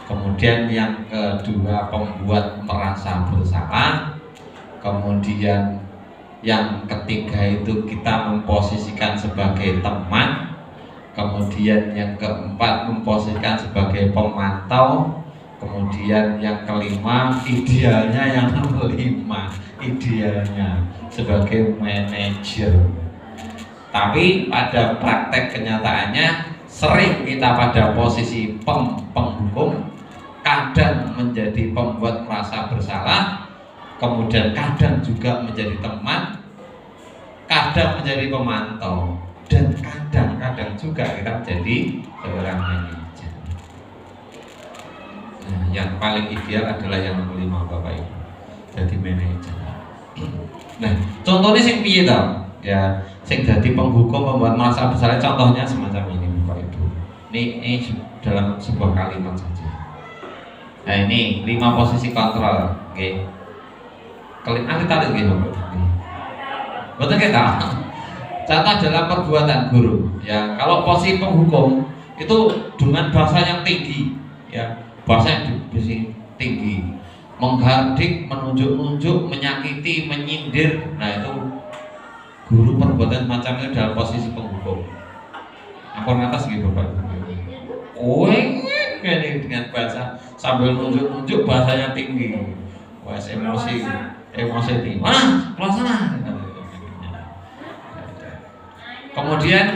Kemudian yang kedua pembuat merasa bersalah. Kemudian yang ketiga itu kita memposisikan sebagai teman. Kemudian yang keempat memposisikan sebagai pemantau. Kemudian yang kelima idealnya yang kelima idealnya sebagai manajer. Tapi pada praktek kenyataannya sering kita pada posisi penghukum, kadang menjadi pembuat merasa bersalah, kemudian kadang juga menjadi teman, kadang menjadi pemantau, dan kadang-kadang juga kita menjadi seorang manajer. Nah, yang paling ideal adalah yang kelima Bapak Ibu, jadi manajer. Nah, contohnya sing piye to? Ya, sing dadi penghukum membuat merasa bersalah, contohnya semacam ini Bapak Ibu. Ini dalam sebuah kalimat saja. Nah, ini 5 posisi kontrol. Oke. Kalian tarik gitu Bapak. Betul kita. Contoh dalam perbuatan guru. Ya, kalau posisi penghukum itu dengan bahasa yang tinggi, ya, bahasa yang tinggi, menghardik, menunjuk-nunjuk, menyakiti, menyindir. Nah, itu guru perbuatan macam itu dalam posisi penghukum. Apa atas gitu Bapak. Ini dengan bahasa sambil nunjuk-nunjuk, bahasanya tinggi. Wah, emosi tinggi. Pelaksana. Kemudian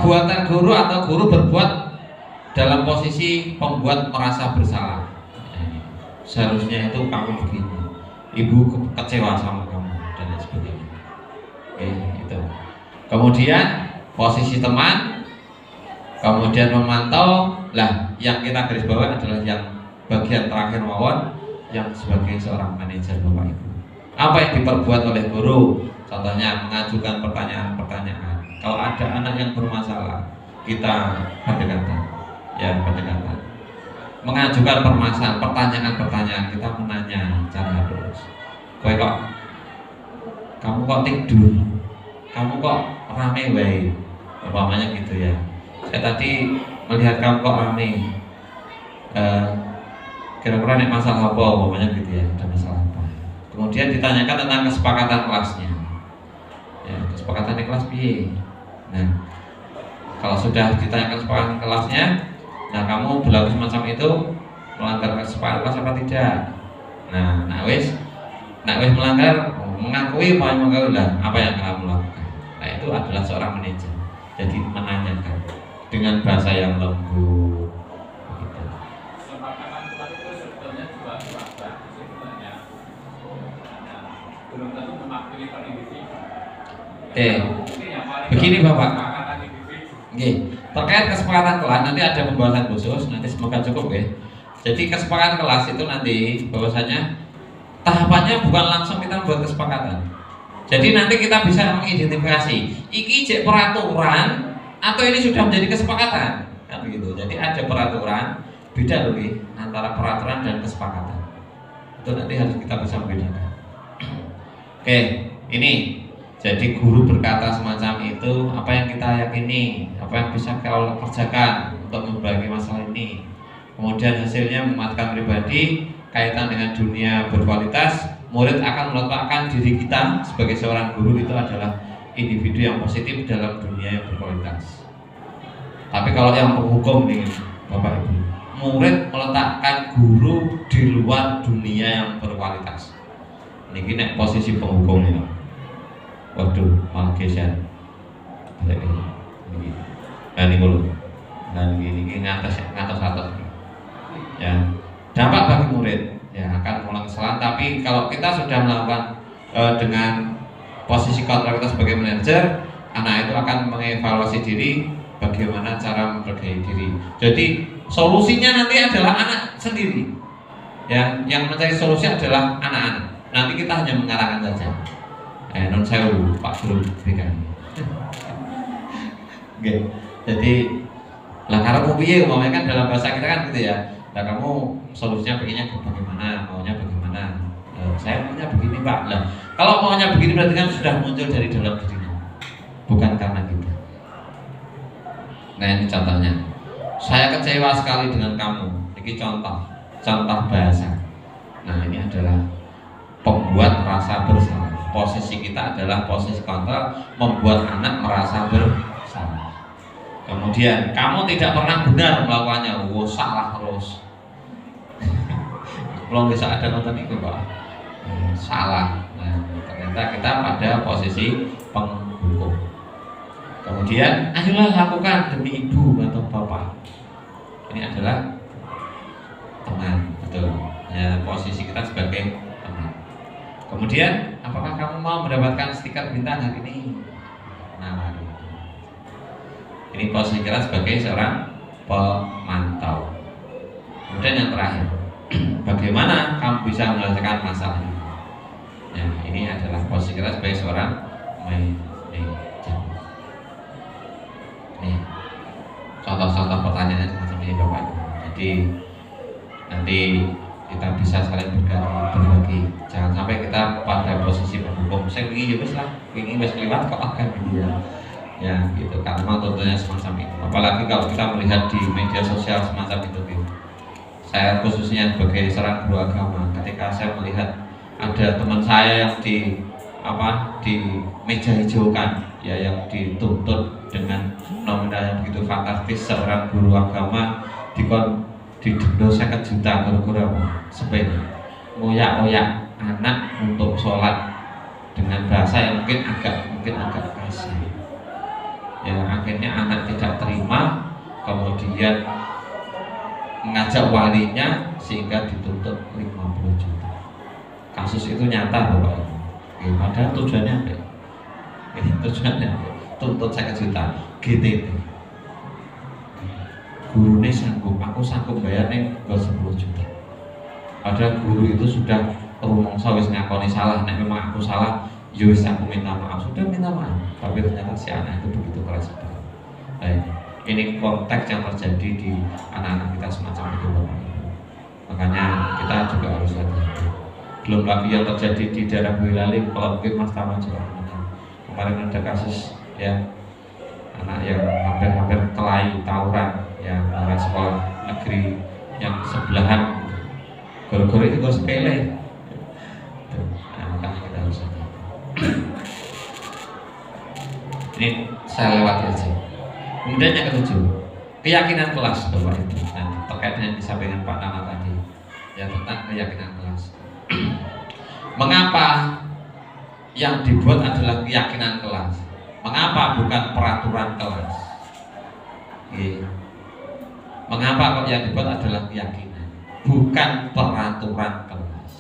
perbuatan guru atau guru berbuat dalam posisi pembuat merasa bersalah. Seharusnya itu kamu begini, ibu kecewa sama kamu dan lain sebagainya. Oke, itu. Kemudian posisi teman, kemudian memantau. Lah, yang kita garis bawah adalah yang bagian terakhir mawon, yang sebagai seorang manajer Bapak Ibu. Apa yang diperbuat oleh guru? Contohnya mengajukan pertanyaan-pertanyaan. Kalau ada anak yang bermasalah, kita pendekatan, ya pendekatan. Mengajukan pertanyaan-pertanyaan, kita menanya cara terus. Kamu kok tidur? Kamu kok rame wae? Umpamanya gitu ya. Saya tadi melihat kamu kok rame. Kira-kira nek masalah apa? Umpamanya gitu ya. Ada masalah apa? Kemudian ditanyakan tentang kesepakatan kelasnya. Ya, kesepakatan di kelas piye? Nah, kalau sudah ditanyakan kesepakatan kelasnya, nah kamu berlaku semacam itu melanggar kesepakatan kelas apa tidak? Nah wis melanggar, mengakui apa yang kamu lakukan. Nah itu adalah seorang manajer. Jadi menanyakan dengan bahasa yang lembut. Begitu. Kesepakatan kelas itu sebetulnya juga bagus sebenarnya. Belum tentu mewakili per individu. Begini Bapak. Oke, terkait kesepakatan kelas nanti ada pembahasan khusus, nanti semoga cukup ya. Jadi kesepakatan kelas itu nanti bahwasanya tahapannya bukan langsung kita membuat kesepakatan. Jadi nanti kita bisa mengidentifikasi iki cek peraturan atau ini sudah menjadi kesepakatan, kan begitu. Jadi ada peraturan, beda loh antara peraturan dan kesepakatan. Itu nanti harus kita bisa membedakan. Oke, ini jadi guru berkata semacam itu, apa yang kita yakini, apa yang bisa kau kerjakan untuk membagi masalah ini. Kemudian hasilnya memanfaatkan pribadi, kaitan dengan dunia berkualitas. Murid akan meletakkan diri kita sebagai seorang guru itu adalah individu yang positif dalam dunia yang berkualitas. Tapi kalau yang penghukum nih Bapak Ibu, murid meletakkan guru di luar dunia yang berkualitas. Ini nek posisi penghukum ini. Waduh, malah geser. Balik ini. Nah ini dulu. Nah ini ngatas. Ya, dampak bagi murid ya akan mengulang kesalahan. Tapi kalau kita sudah melakukan dengan posisi kontrol kita sebagai manajer, anak itu akan mengevaluasi diri bagaimana cara memperbaiki diri. Jadi solusinya nanti adalah anak sendiri. Ya, yang mencari solusi adalah anak-anak. Nanti kita hanya mengarahkan saja. Non sewu Pak Guru BK. Oke. Jadi lah karena piye umpamanya kan dalam bahasa kita kan gitu ya. Nah kamu solusinya pengennya bagaimana, maunya bagaimana? Saya maunya begini Pak. Lah kalau maunya begini berarti kan sudah muncul dari dalam dirinya, bukan karena kita. Nah ini contohnya. Saya kecewa sekali dengan kamu. Ini contoh bahasa. Nah ini adalah pembuat rasa bersalah. Posisi kita adalah posisi kontrol, membuat anak merasa bersalah. Kemudian kamu tidak pernah benar melakukannya, salah terus. Belum bisa ada nonton itu Pak. Salah. Nah, ternyata kita pada posisi penghukum. Kemudian ayolah lakukan demi ibu atau bapak. Ini adalah teman, betul. Ya, posisi kita sebagai teman. Kemudian, apakah kamu mau mendapatkan stiker bintang hari ini? Nah, ini posisi kita sebagai seorang pemantau. Kemudian yang terakhir, bagaimana kamu bisa menyelesaikan masalah ini? Ya, ini adalah posisi kita sebagai seorang manajer. Nih, contoh-contoh pertanyaannya semacam ini Bapak Ibu. Jadi nanti kita bisa saling berbagi. Jangan sampai kita pada posisi penghukum. Saya ingin ya lah, ingin wes lewat kok akan dia. Ya gitu, karena tentunya semacam itu. Apalagi kalau kita melihat di media sosial semacam itu. Saya khususnya sebagai seorang guru agama, ketika saya melihat ada teman saya yang di meja hijaukan, ya yang dituntut dengan nominal yang begitu fantastis, seorang guru agama didenda 50 juta gara-gara sepeda ngoyak-ngoyak anak untuk sholat dengan bahasa yang mungkin agak kasar. Ya, akhirnya anak tidak terima, kemudian mengajak walinya sehingga dituntut 50 juta. Kasus itu nyata Bapak Ibu. Ya, padahal tujuannya apa? Ya, tujuannya apa? Tuntut 1 juta GTT. Gurunya sanggup, aku sanggup bayarnya ke 10 juta. Padahal guru itu sudah rumongso wis ngakoni salah, nek memang aku salah, ya wis aku minta maaf, sudah minta maaf. Tapi ternyata si anak itu begitu keras sekali. Baik, ini konteks yang terjadi di anak-anak kita semacam itu Bapak Ibu. Makanya kita juga harus hati-hati. Belum lagi yang terjadi di daerah Boyolali, kalau mungkin Mas Tama juga mendengar. Kemarin ada kasus ya anak yang hampir kelahi tawuran yang arah sekolah negeri yang sebelahan. Gara-gara itu gue sepele. Nah, makanya kita harus hati-hati. Ini saya lewat aja. Kemudian yang ketujuh, keyakinan kelas Bapak Ibu. Nah, terkait dengan disampaikan Pak Nana tadi, ya tentang keyakinan kelas. Mengapa yang dibuat adalah keyakinan kelas? Mengapa bukan peraturan kelas? Mengapa kok yang dibuat adalah keyakinan, bukan peraturan kelas?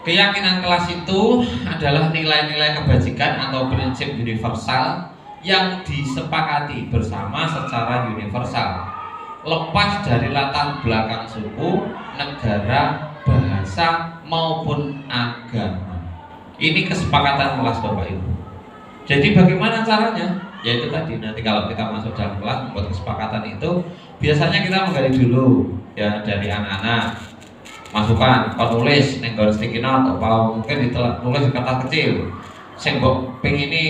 Keyakinan kelas itu adalah nilai-nilai kebajikan atau prinsip universal yang disepakati bersama secara universal, lepas dari latar belakang suku, negara, bahasa maupun agama. Ini kesepakatan kelas Bapak Ibu. Jadi bagaimana caranya? Yaitu tadi, nanti kalau kita masuk dalam kelas membuat kesepakatan itu, biasanya kita menggali dulu ya dari anak-anak, masukan, penulis, nenggal sticky note, atau mungkin ditulis di kertas kecil. Sembok pengen ini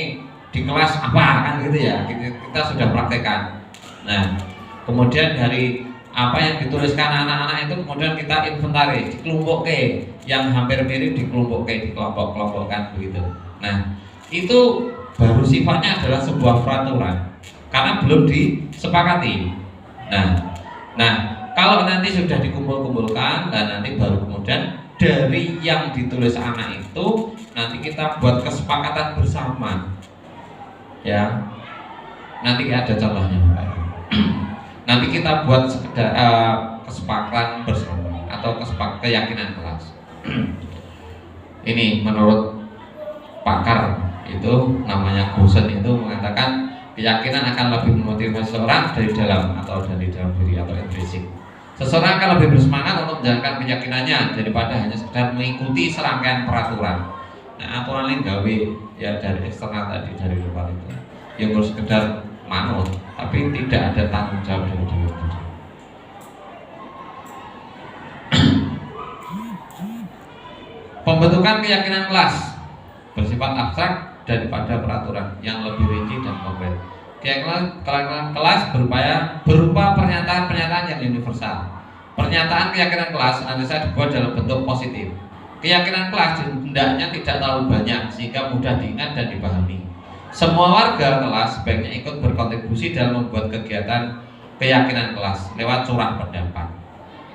di kelas apa kan gitu ya, kita sudah praktekkan. Nah, kemudian dari apa yang dituliskan anak-anak itu kemudian kita inventaris, dikelompokkan, yang hampir mirip dikelompokkan, dikelompok-kelompokkan begitu. Nah, itu baru sifatnya adalah sebuah peraturan karena belum disepakati. Nah, kalau nanti sudah dikumpul-kumpulkan dan nanti baru kemudian dari yang ditulis anak itu nanti kita buat kesepakatan bersama. Ya, nanti ada contohnya Pak. Nanti kita buat sekedar kesepakatan bersama atau keyakinan kelas. Ini menurut pakar itu namanya Gosen itu mengatakan keyakinan akan lebih memotivasi seseorang dari dalam atau dari dalam diri atau intrinsik. Seseorang akan lebih bersemangat untuk menjalankan keyakinannya daripada hanya sekedar mengikuti serangkaian peraturan. Nah, aturan ini gawe ya dari eksternal tadi, dari luar itu yang harus sekedar manut, tapi tidak ada tanggung jawab dari diri sendiri. Pembentukan keyakinan kelas bersifat abstrak daripada peraturan yang lebih rinci dan konkret. Keyakinan kelas berupa pernyataan-pernyataan yang universal. Pernyataan keyakinan kelas senantiasa dibuat dalam bentuk positif. Keyakinan kelas hendaknya tidak terlalu banyak sehingga mudah diingat dan dipahami. Semua warga kelas sebaiknya ikut berkontribusi dalam membuat kegiatan keyakinan kelas lewat curah pendapat.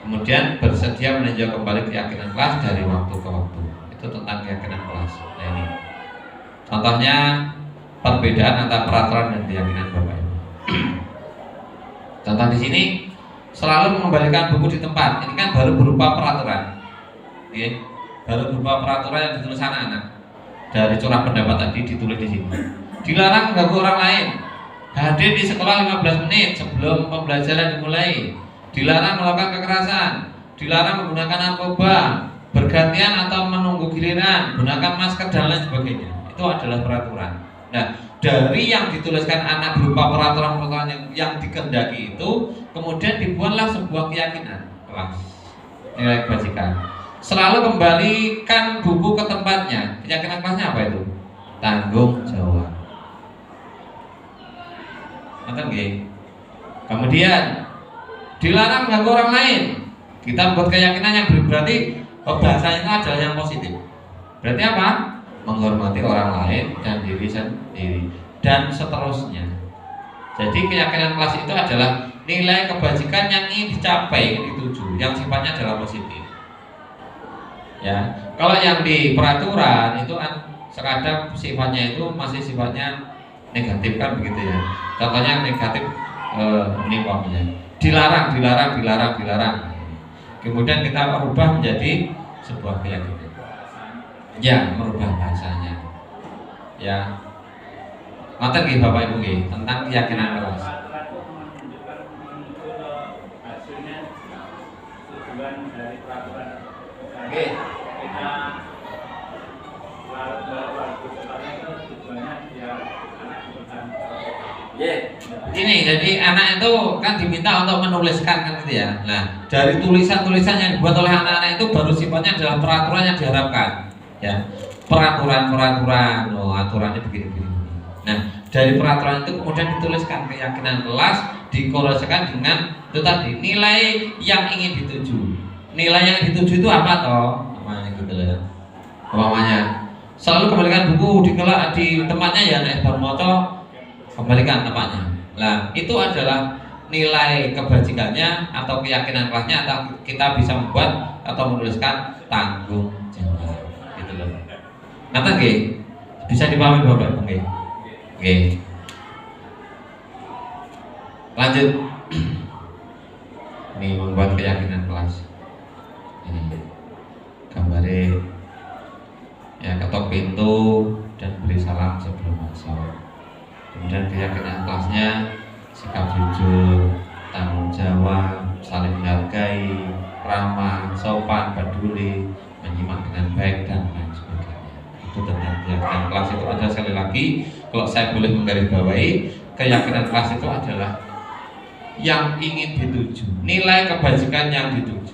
Kemudian bersedia meninjau kembali keyakinan kelas dari waktu ke waktu. Itu tentang keyakinan kelas. Nah, ini contohnya perbedaan antara peraturan dan keyakinan Bapak Ibu. Contoh di sini selalu mengembalikan buku di tempat. Ini kan baru berupa peraturan. Oke. Baru berupa peraturan yang ditulis anak-anak. Dari curah pendapat tadi ditulis di sini. Dilarang mengganggu orang lain. Hadir di sekolah 15 menit sebelum pembelajaran dimulai. Dilarang melakukan kekerasan. Dilarang menggunakan narkoba, bergantian atau menunggu giliran, gunakan masker dan lain sebagainya. Itu adalah peraturan. Nah, dari yang dituliskan anak berupa peraturan-peraturan yang dikehendaki itu, kemudian dibuatlah sebuah keyakinan kelas nilai kebajikan. Selalu kembalikan buku ke tempatnya. Keyakinan kelasnya apa itu? Tanggung jawab. Kemudian dilarang mengganggu orang lain. Kita buat keyakinan yang berarti bahasanya itu adalah yang positif. Berarti apa? Menghormati orang lain dan diri sendiri dan seterusnya. Jadi keyakinan kelas itu adalah nilai kebajikan yang ingin dicapai, ingin dituju, yang sifatnya adalah positif. Ya, kalau yang di peraturan itu kan Sekadang sifatnya itu masih sifatnya negatif kan begitu ya. Contohnya negatif ini umpamanya dilarang. Kemudian kita merubah menjadi sebuah keyakinan. Ya, merubah bahasanya. Ya. Ngoten nggih Bapak Ibu nggih tentang keyakinan kelas. Hasilnya tujuan dari peraturan. Oke. Kita waktu sekolahnya itu tujuannya biar anak ikutan. Ini jadi anak itu kan diminta untuk menuliskan kan gitu ya. Nah, dari tulisan-tulisan yang dibuat oleh anak-anak itu baru sifatnya adalah peraturan yang diharapkan. Ya, peraturan, aturannya begini-begini. Nah, dari peraturan itu kemudian dituliskan keyakinan kelas, dikorelasikan dengan itu tadi nilai yang ingin dituju. Nilai yang dituju itu apa toh? Namanya gitu ya. Umpamanya selalu kembalikan buku di tempatnya ya nek bar maca kembalikan tempatnya. Nah, itu adalah nilai kebajikannya atau keyakinan kelasnya atau kita bisa membuat atau menuliskan tanggung jawab. Gitu loh. Nanti nggih bisa dipahami Bapak Ibu nggih. Oke. Lanjut. Ini membuat keyakinan kelas. Ini gambarnya ya ketok pintu dan beri salam sebelum masuk. Kemudian keyakinan kelasnya sikap jujur, tanggung jawab, saling menghargai, ramah, sopan, peduli, menyimak dengan baik dan lain sebagainya. Itu tentang keyakinan kelas itu ada sekali lagi. Kalau saya boleh menggarisbawahi, keyakinan kelas itu adalah yang ingin dituju, nilai kebajikan yang dituju.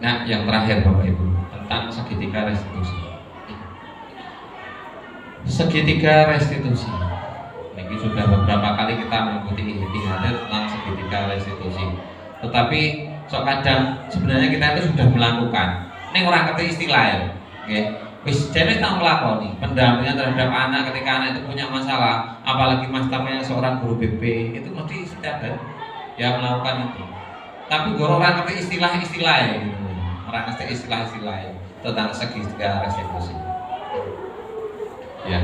Nah, yang terakhir Bapak Ibu tentang segitiga restitusi. Segitiga restitusi. Ini sudah beberapa kali kita mengikuti ihtihadat tentang segitiga restitusi. Tetapi kadang sebenarnya kita itu sudah melakukan. Ini orang ngerti istilah ya. Oke. Wis dene tak nglakoni pendampingan terhadap anak ketika anak itu punya masalah, apalagi masternya seorang guru BP, itu mesti setiap hari ya melakukan itu. Tapi orang ngerti istilah-istilah ya gitu. Orang ngerti istilah-istilah ya tentang segitiga restitusi. Ya.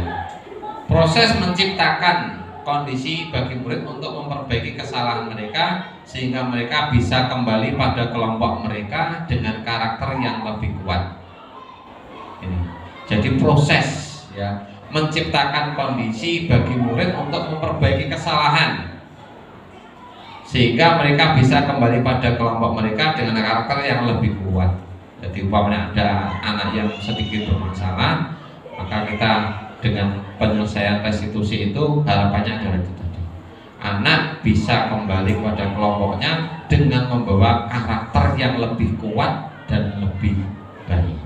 Proses menciptakan kondisi bagi murid untuk memperbaiki kesalahan mereka sehingga mereka bisa kembali pada kelompok mereka dengan karakter yang lebih kuat. Ini. Jadi proses ya menciptakan kondisi bagi murid untuk memperbaiki kesalahan sehingga mereka bisa kembali pada kelompok mereka dengan karakter yang lebih kuat. Jadi umpamanya ada anak yang sedikit bermasalah, maka kita dengan penyelesaian restitusi itu harapannya adalah itu tadi. Anak bisa kembali pada kelompoknya dengan membawa karakter yang lebih kuat dan lebih baik.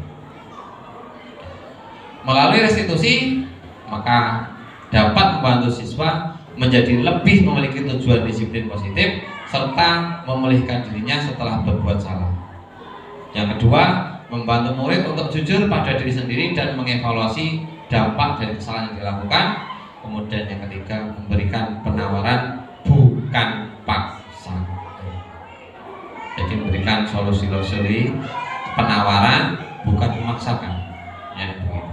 Melalui restitusi, maka dapat membantu siswa menjadi lebih memiliki tujuan disiplin positif serta memulihkan dirinya setelah berbuat salah. Yang kedua, membantu murid untuk jujur pada diri sendiri dan mengevaluasi dampak dari kesalahan yang dilakukan. Kemudian yang ketiga, memberikan penawaran bukan paksa. Jadi memberikan solusi-solusi penawaran bukan memaksakan. Ya, begitu.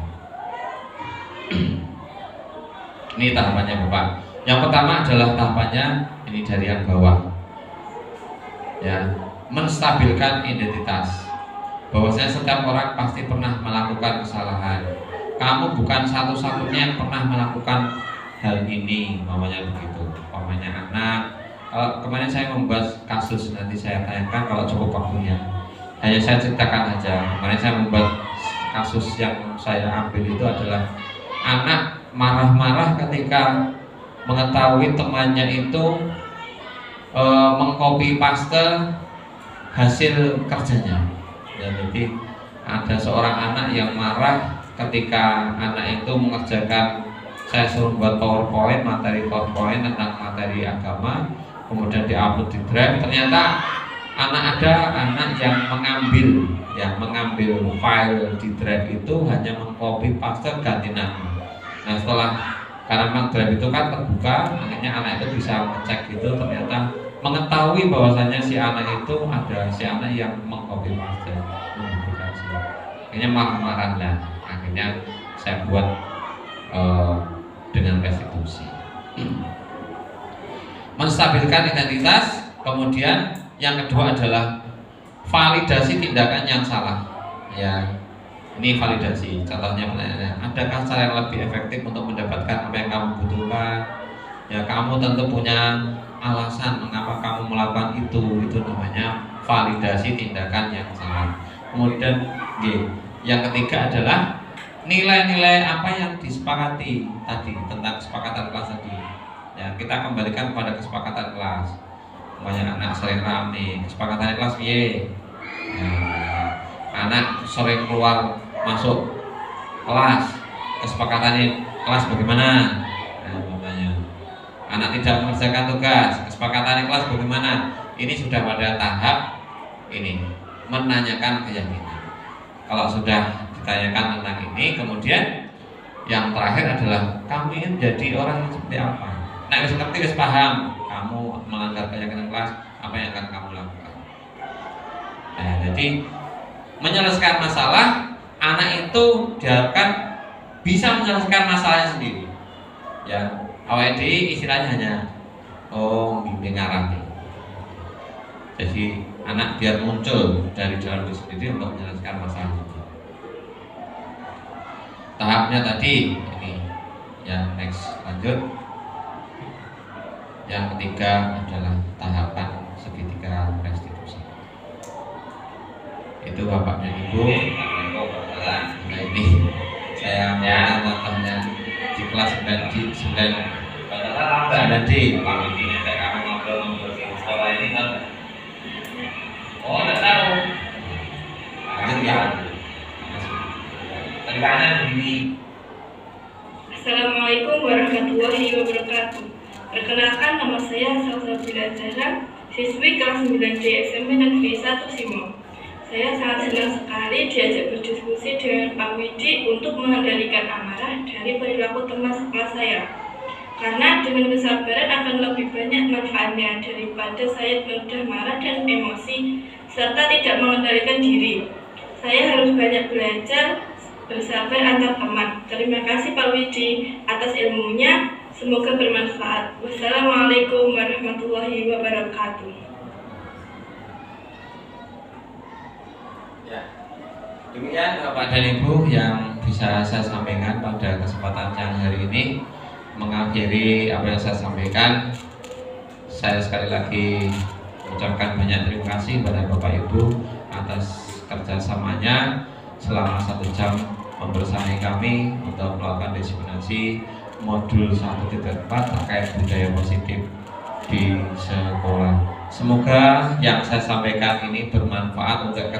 Ini tahapannya Bapak. Yang pertama adalah tahapannya ini dari yang bawah. Ya, menstabilkan identitas. Bahwasanya setiap orang pasti pernah melakukan kesalahan. Kamu bukan satu-satunya yang pernah melakukan hal ini, mamanya begitu. Mamanya anak. Kalau kemarin saya membahas kasus, nanti saya tanyakan kalau cukup waktunya. Hanya saya ceritakan aja. Kemarin saya membuat kasus yang saya ambil itu adalah anak marah-marah ketika mengetahui temannya itu mengcopy paste hasil kerjanya. Ya, jadi ada seorang anak yang marah ketika anak itu mengerjakan, saya suruh buat PowerPoint, materi PowerPoint tentang materi agama, kemudian diupload di Drive. Ternyata ada anak yang mengambil file di Drive itu hanya mengcopy paste ganti nama. Nah, setelah karena memang Drive itu kan terbuka, akhirnya anak itu bisa ngecek gitu, ternyata mengetahui bahwasanya si anak itu ada si anak yang mengcopy paste, mempublikasi. Akhirnya marah-marah lah. Akhirnya saya buat dengan restitusi. Menstabilkan identitas, kemudian yang kedua adalah validasi tindakan yang salah. Ya, ini validasi. Contohnya pertanyaannya, adakah cara yang lebih efektif untuk mendapatkan apa yang kamu butuhkan? Ya, kamu tentu punya alasan mengapa kamu melakukan itu namanya validasi tindakan yang salah. Kemudian yang ketiga adalah nilai-nilai apa yang disepakati tadi tentang kesepakatan kelas tadi. Ya, kita kembalikan pada kesepakatan kelas. Banyak anak sering rame, kesepakatan kelas piye? Ya, anak sering keluar masuk kelas, kesepakatan kelas bagaimana? Anak tidak mengerjakan tugas, kesepakatan kelas bagaimana? Ini sudah pada tahap ini menanyakan keyakinan. Kalau sudah ditanyakan tentang ini, kemudian yang terakhir adalah kamu ingin jadi orang yang seperti apa? Nah, wis ngerti, wis paham, kamu melanggar keyakinan kelas, apa yang akan kamu lakukan? Nah, jadi menyelesaikan masalah, anak itu diharapkan bisa menyelesaikan masalahnya sendiri. Ya, awalnya istilahnya hanya bimbing arahi. Jadi anak biar muncul dari dalam diri sendiri untuk menyelesaikan masalahnya. Tahapnya tadi ini, ya next lanjut. Yang ketiga adalah tahapan segitiga restitusi. Itu Bapak dan Ibu. Nah, ini saya mau contohnya di kelas 9D. Oh, nggak tahu. Lanjut ya. Assalamualaikum warahmatullahi wabarakatuh. Perkenalkan, nama saya Salsabila Zahra, siswi kelas 9D SMP Negeri 1 Simo. Saya sangat senang sekali diajak berdiskusi dengan Pak Widi untuk mengendalikan amarah dari perilaku teman sekelas saya. Karena dengan kesabaran akan lebih banyak manfaatnya daripada saya mudah marah dan emosi serta tidak mengendalikan diri. Saya harus banyak belajar bersabar antar teman. Terima kasih Pak Widi atas ilmunya. Semoga bermanfaat. Wassalamualaikum warahmatullahi wabarakatuh. Ya. Demikian Bapak dan Ibu yang bisa saya sampaikan pada kesempatan siang hari ini. Mengakhiri apa yang saya sampaikan, saya sekali lagi mengucapkan banyak terima kasih kepada Bapak Ibu atas kerjasamanya selama 1 jam membersamai kami untuk melakukan diseminasi modul 1.4 terkait budaya positif di sekolah. Semoga yang saya sampaikan ini bermanfaat untuk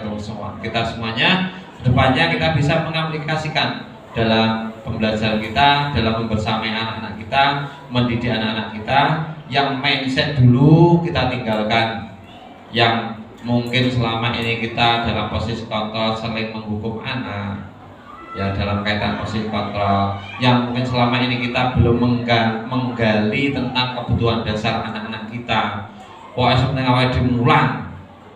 kita semuanya. Kedepannya kita bisa mengaplikasikan dalam pembelajaran kita, dalam membersamai anak-anak kita, mendidik anak-anak kita. Yang mindset dulu kita tinggalkan, yang mungkin selama ini kita dalam posisi kontrol sering menghukum anak, ya dalam kaitan posisi kontrol, yang mungkin selama ini kita belum menggali tentang kebutuhan dasar anak-anak kita. Pokoknya seperti awal dimulang,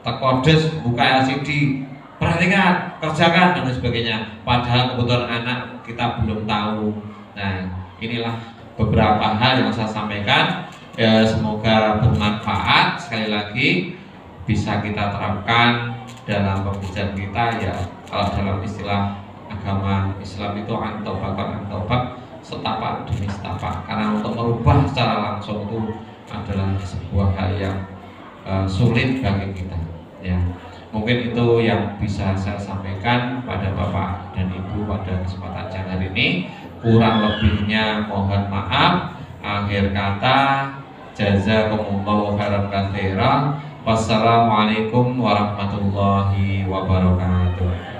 terkodes, buka LCD, perhatikan, kerjakan dan sebagainya. Padahal kebutuhan anak kita belum tahu. Nah, inilah beberapa hal yang saya sampaikan. Ya, semoga bermanfaat. Sekali lagi bisa kita terapkan dalam pembicaraan kita. Ya, kalau dalam istilah agama Islam itu antobak setapak demi setapak. Karena untuk merubah secara langsung itu adalah sebuah hal yang sulit bagi kita. Ya, mungkin itu yang bisa saya sampaikan pada Bapak dan Ibu pada kesempatan siang hari ini. Kurang lebihnya mohon maaf. Akhir kata, jazakumullahu khairan katsiran. Wassalamualaikum warahmatullahi wabarakatuh.